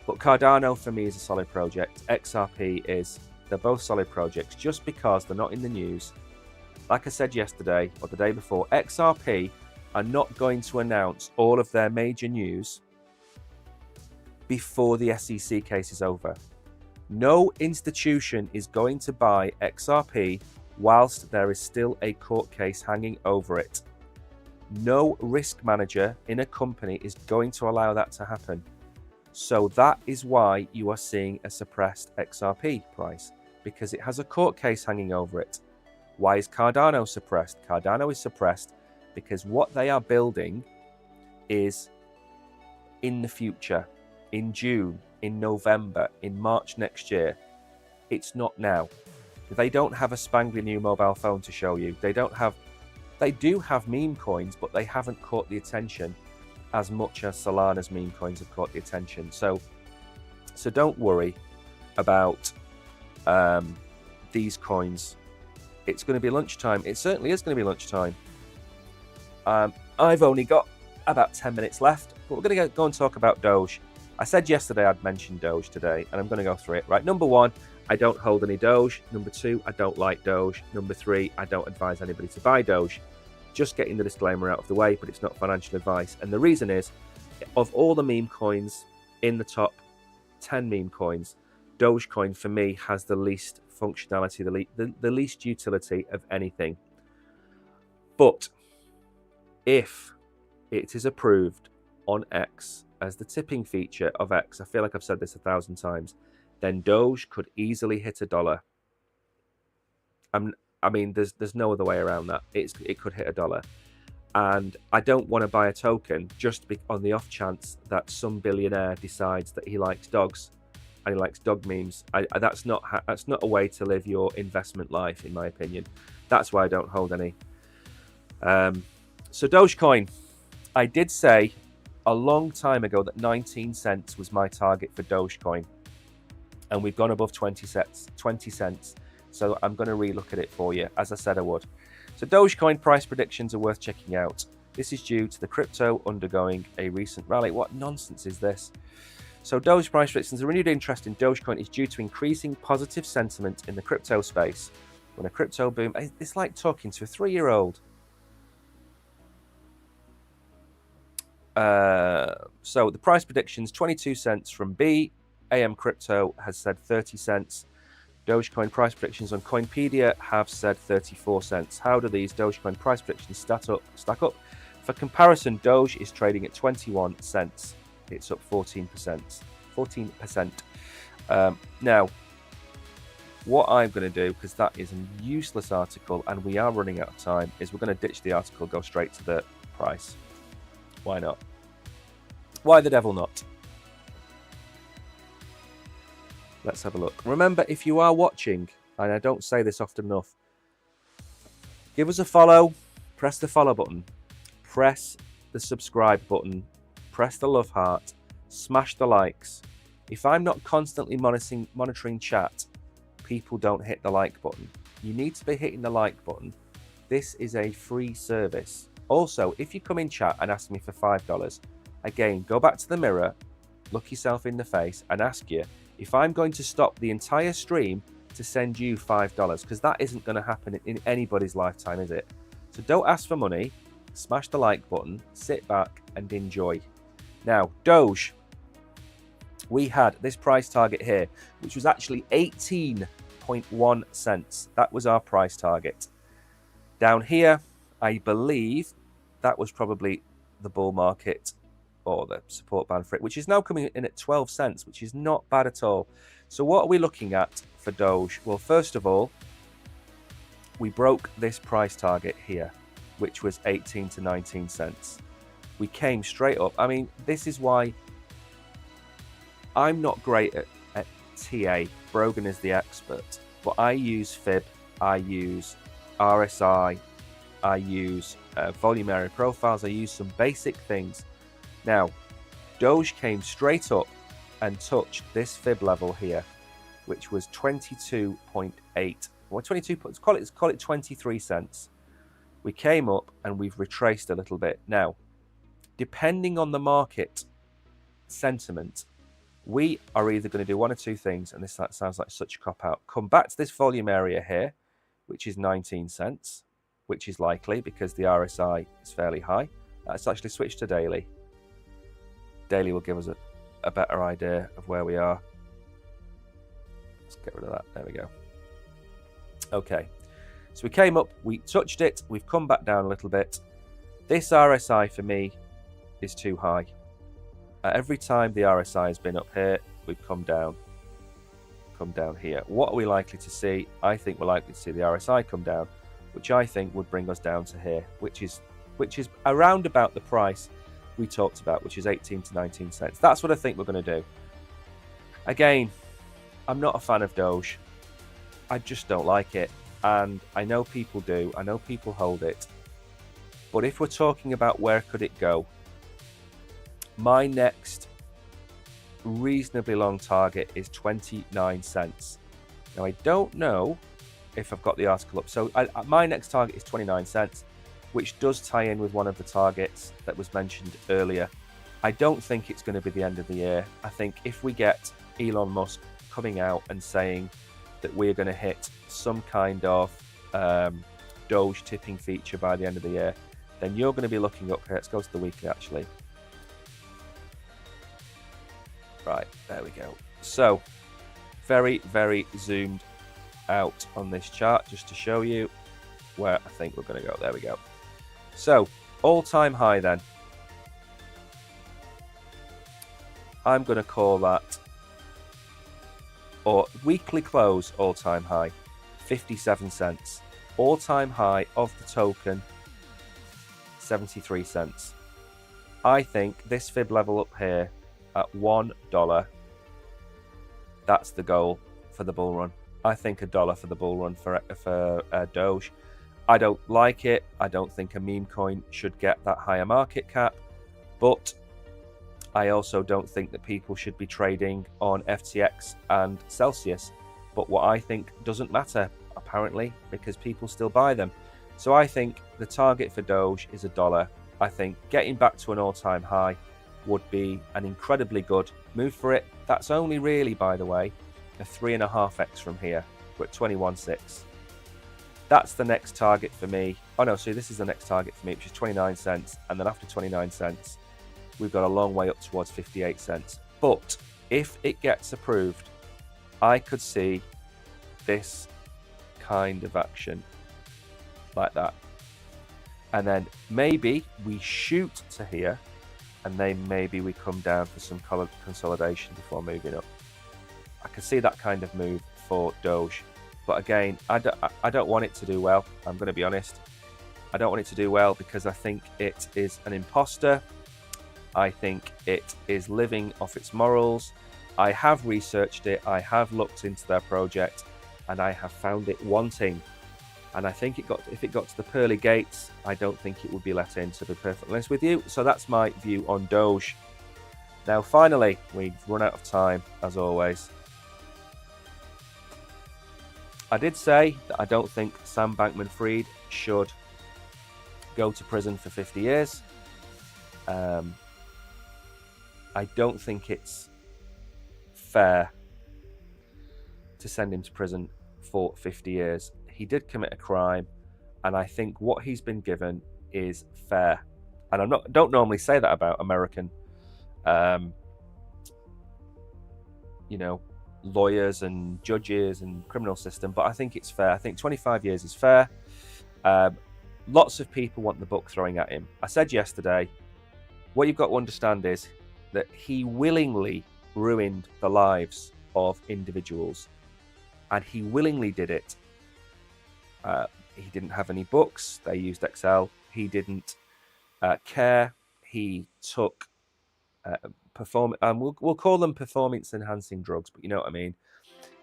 But Cardano for me is a solid project. XRP is, they're both solid projects just because they're not in the news. Like I said yesterday or the day before, XRP are not going to announce all of their major news before the SEC case is over. No institution is going to buy XRP whilst there is still a court case hanging over it. No risk manager in a company is going to allow that to happen. So that is why you are seeing a suppressed XRP price, because it has a court case hanging over it. Why is Cardano suppressed? Cardano is suppressed because what they are building is in the future, in June, in November, in March next year. It's not now. They don't have a spangly new mobile phone to show you. They do have meme coins, but they haven't caught the attention as much as Solana's meme coins have caught the attention. So don't worry about these coins. It's going to be lunchtime. It certainly is going to be lunchtime. I've only got about 10 minutes left, but we're going to go and talk about Doge. I said yesterday I'd mention Doge today, and I'm going to go through it. Right, number one, I don't hold any Doge. Number two, I don't like Doge. Number three, I don't advise anybody to buy Doge. Just getting the disclaimer out of the way, but it's not financial advice. And the reason is, of all the meme coins in the top 10 meme coins, Dogecoin for me has the least functionality, the least utility of anything. But if it is approved on X as the tipping feature of X, I feel like I've said this 1,000 times, then Doge could easily hit $1. I mean, there's no other way around that. It could hit $1. And I don't want to buy a token just on the off chance that some billionaire decides that he likes dogs and he likes dog memes. That's not a way to live your investment life, in my opinion. That's why I don't hold any. So Dogecoin, I did say a long time ago that 19 cents was my target for Dogecoin, and we've gone above 20 cents. So I'm going to relook at it for you, as I said I would. So Dogecoin price predictions are worth checking out. This is due to the crypto undergoing a recent rally. What nonsense is this? So Doge price predictions, a renewed interest in Dogecoin is due to increasing positive sentiment in the crypto space. When a crypto boom, it's like talking to a 3-year-old. So the price predictions, 22 cents from B. AM Crypto has said 30 cents. Dogecoin price predictions on Coinpedia have said 34 cents. How do these Dogecoin price predictions stack up? For comparison, Doge is trading at 21 cents. It's up 14%. Now, what I'm going to do, because that is a useless article and we are running out of time, is we're going to ditch the article, go straight to the price. Why not? Why the devil not? Let's have a look. Remember, if you are watching, and I don't say this often enough, give us a follow, press the follow button, press the subscribe button, press the love heart, smash the likes. If I'm not constantly monitoring chat, people don't hit the like button. You need to be hitting the like button. This is a free service. Also, if you come in chat and ask me for $5, again, go back to the mirror, look yourself in the face and ask you if I'm going to stop the entire stream to send you $5, because that isn't going to happen in anybody's lifetime, is it? So don't ask for money, smash the like button, sit back and enjoy. Now, Doge, we had this price target here, which was actually 18.1 cents. That was our price target. Down here, I believe that was probably the bull market or the support band for it, which is now coming in at 12 cents, which is not bad at all. So what are we looking at for Doge? Well, first of all, we broke this price target here, which was 18 to 19 cents. We came straight up. I mean, this is why I'm not great at TA. Brogan is the expert, but I use FIB, I use RSI, I use volume area profiles, I use some basic things. Now, Doge came straight up and touched this fib level here, which was 22.8, or 22, call it 23 cents. We came up and we've retraced a little bit. Now, depending on the market sentiment, we are either going to do one or two things, and this sounds like such a cop-out. Come back to this volume area here, which is 19 cents, which is likely because the RSI is fairly high. Let's actually switch to daily. Daily will give us a better idea of where we are. Let's get rid of that. There we go. Okay, so we came up, we touched it, we've come back down a little bit. This RSI for me is too high. Every time the RSI has been up here, we've come down here. What are we likely to see? I think we're likely to see the RSI come down, which I think would bring us down to here, which is around about the price we talked about, which is 18 to 19 cents. That's what I think we're going to do. Again, I'm not a fan of Doge. I just don't like it, and I know people do. I know people hold it, but if we're talking about where could it go, my next reasonably long target is 29 cents. Now I don't know if I've got the article up, so my next target is 29 cents, which does tie in with one of the targets that was mentioned earlier. I don't think it's going to be the end of the year. I think if we get Elon Musk coming out and saying that we're going to hit some kind of Doge tipping feature by the end of the year, then you're going to be looking up here. Let's go to the weekly actually. Right, there we go. So very, very zoomed out on this chart just to show you where I think we're going to go. There we go. So all-time high then. I'm going to call that, or weekly close all-time high, 57 cents. All-time high of the token, 73 cents. I think this fib level up here at $1, that's the goal for the bull run. I think $1 for the bull run for Doge. I don't like it. I don't think a meme coin should get that higher market cap, but I also don't think that people should be trading on FTX and Celsius. But what I think doesn't matter, apparently, because people still buy them. So I think the target for Doge is $1. I think getting back to an all-time high would be an incredibly good move for it. That's only really, by the way, a 3.5x from here. We're at 21.6. That's the next target for me. Oh no, so this is the next target for me, which is 29 cents. And then after 29 cents, we've got a long way up towards 58 cents. But if it gets approved, I could see this kind of action like that. And then maybe we shoot to here, and then maybe we come down for some consolidation before moving up. I can see that kind of move for Doge. But again, I don't want it to do well. I'm going to be honest. I don't want it to do well because I think it is an imposter. I think it is living off its morals. I have researched it. I have looked into their project, and I have found it wanting. And I think if it got to the pearly gates, I don't think it would be let in, to be perfectly honest with you. So that's my view on Doge. Now, finally, we've run out of time, as always. I did say that I don't think Sam Bankman-Fried should go to prison for 50 years. I don't think it's fair to send him to prison for 50 years. He did commit a crime, and I think what he's been given is fair. And I don't normally say that about American, lawyers and judges and criminal system, but I think it's fair. I think 25 years is fair. Lots of people want the book throwing at him. I said yesterday, what you've got to understand is that he willingly ruined the lives of individuals, and he willingly did it. He didn't have any books. They used Excel. He didn't care. He took we'll call them performance-enhancing drugs, but you know what I mean.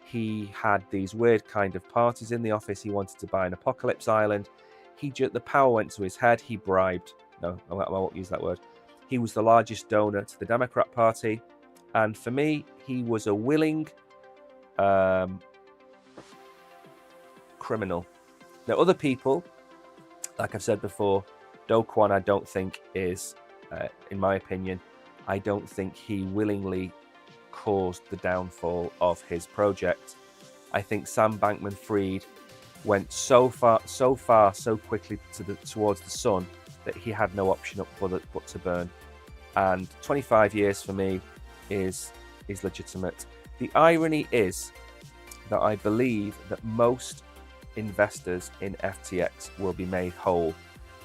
He had these weird kind of parties in the office. He wanted to buy an apocalypse island. The power went to his head. He bribed. No, I won't use that word. He was the largest donor to the Democrat Party, and for me, he was a willing criminal. Now, other people, like I've said before, Do Kwon, I don't think is, in my opinion, I don't think he willingly caused the downfall of his project. I think Sam Bankman-Fried went so far, so quickly towards the sun that he had no option but to burn. And 25 years for me is legitimate. The irony is that I believe that most investors in FTX will be made whole.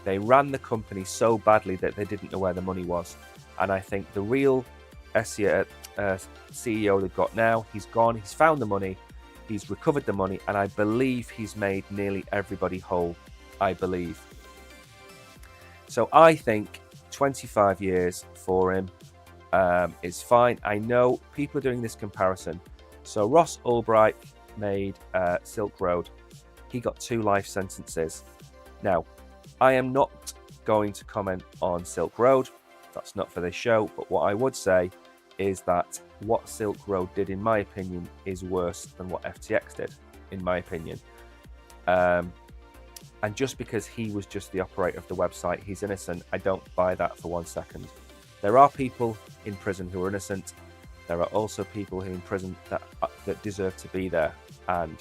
They ran the company so badly that they didn't know where the money was. And I think the real CEO they've got now, he's gone, he's found the money, he's recovered the money, and I believe he's made nearly everybody whole. I believe. So I think 25 years for him is fine. I know people are doing this comparison. So Ross Ulbricht made Silk Road. He got 2 life sentences. Now, I am not going to comment on Silk Road. That's not for this show. But what I would say is that what Silk Road did, in my opinion, is worse than what FTX did, in my opinion. And just because he was just the operator of the website, he's innocent. I don't buy that for 1 second. There are people in prison who are innocent. There are also people who are in prison that deserve to be there. And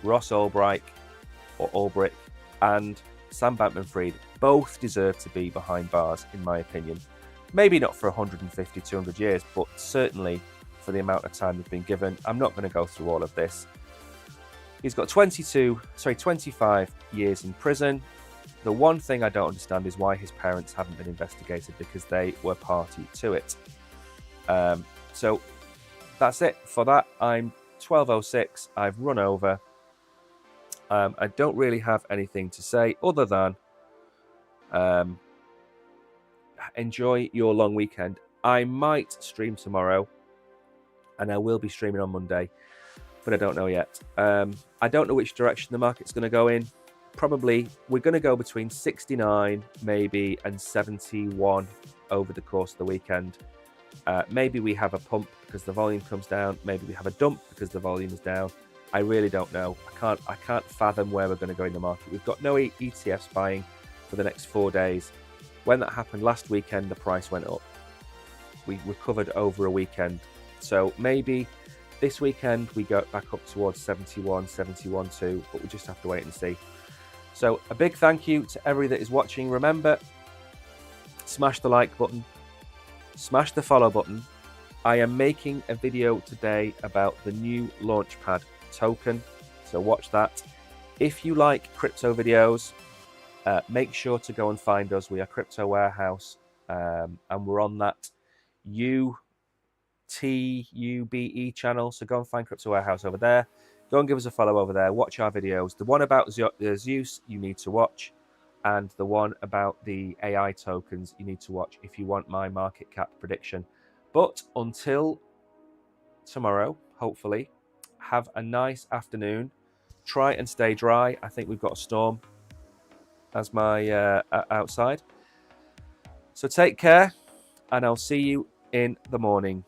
Ross Ulbricht and Sam Bankman-Fried both deserve to be behind bars, in my opinion. Maybe not for 150, 200 years, but certainly for the amount of time they've been given. I'm not going to go through all of this. He's got 25 years in prison. The one thing I don't understand is why his parents haven't been investigated, because they were party to it. So that's it for that. I'm 12:06. I've run over. I don't really have anything to say other than enjoy your long weekend. I might stream tomorrow, and I will be streaming on Monday, but I don't know yet. I don't know which direction the market's going to go in. Probably we're going to go between 69 maybe and 71 over the course of the weekend. Maybe we have a pump because the volume comes down. Maybe we have a dump because the volume is down. I really don't know. I can't fathom where we're going to go in the market. We've got no ETFs buying for the next 4 days. When that happened last weekend, the price went up. We recovered over a weekend. So maybe this weekend we go back up towards 71, 71.2, but we just have to wait and see. So a big thank you to everybody that is watching. Remember, smash the like button, smash the follow button. I am making a video today about the new Launchpad token, so watch that. If you like crypto videos, make sure to go and find us. We are Crypto Warehouse, and we're on that YouTube channel, so go and find Crypto Warehouse over there. Go and give us a follow over there. Watch our videos. The one about Zeus you need to watch, and the one about the AI tokens you need to watch if you want my market cap prediction. But until tomorrow, hopefully, have a nice afternoon. Try and stay dry. I think we've got a storm as my outside. So take care, and I'll see you in the morning.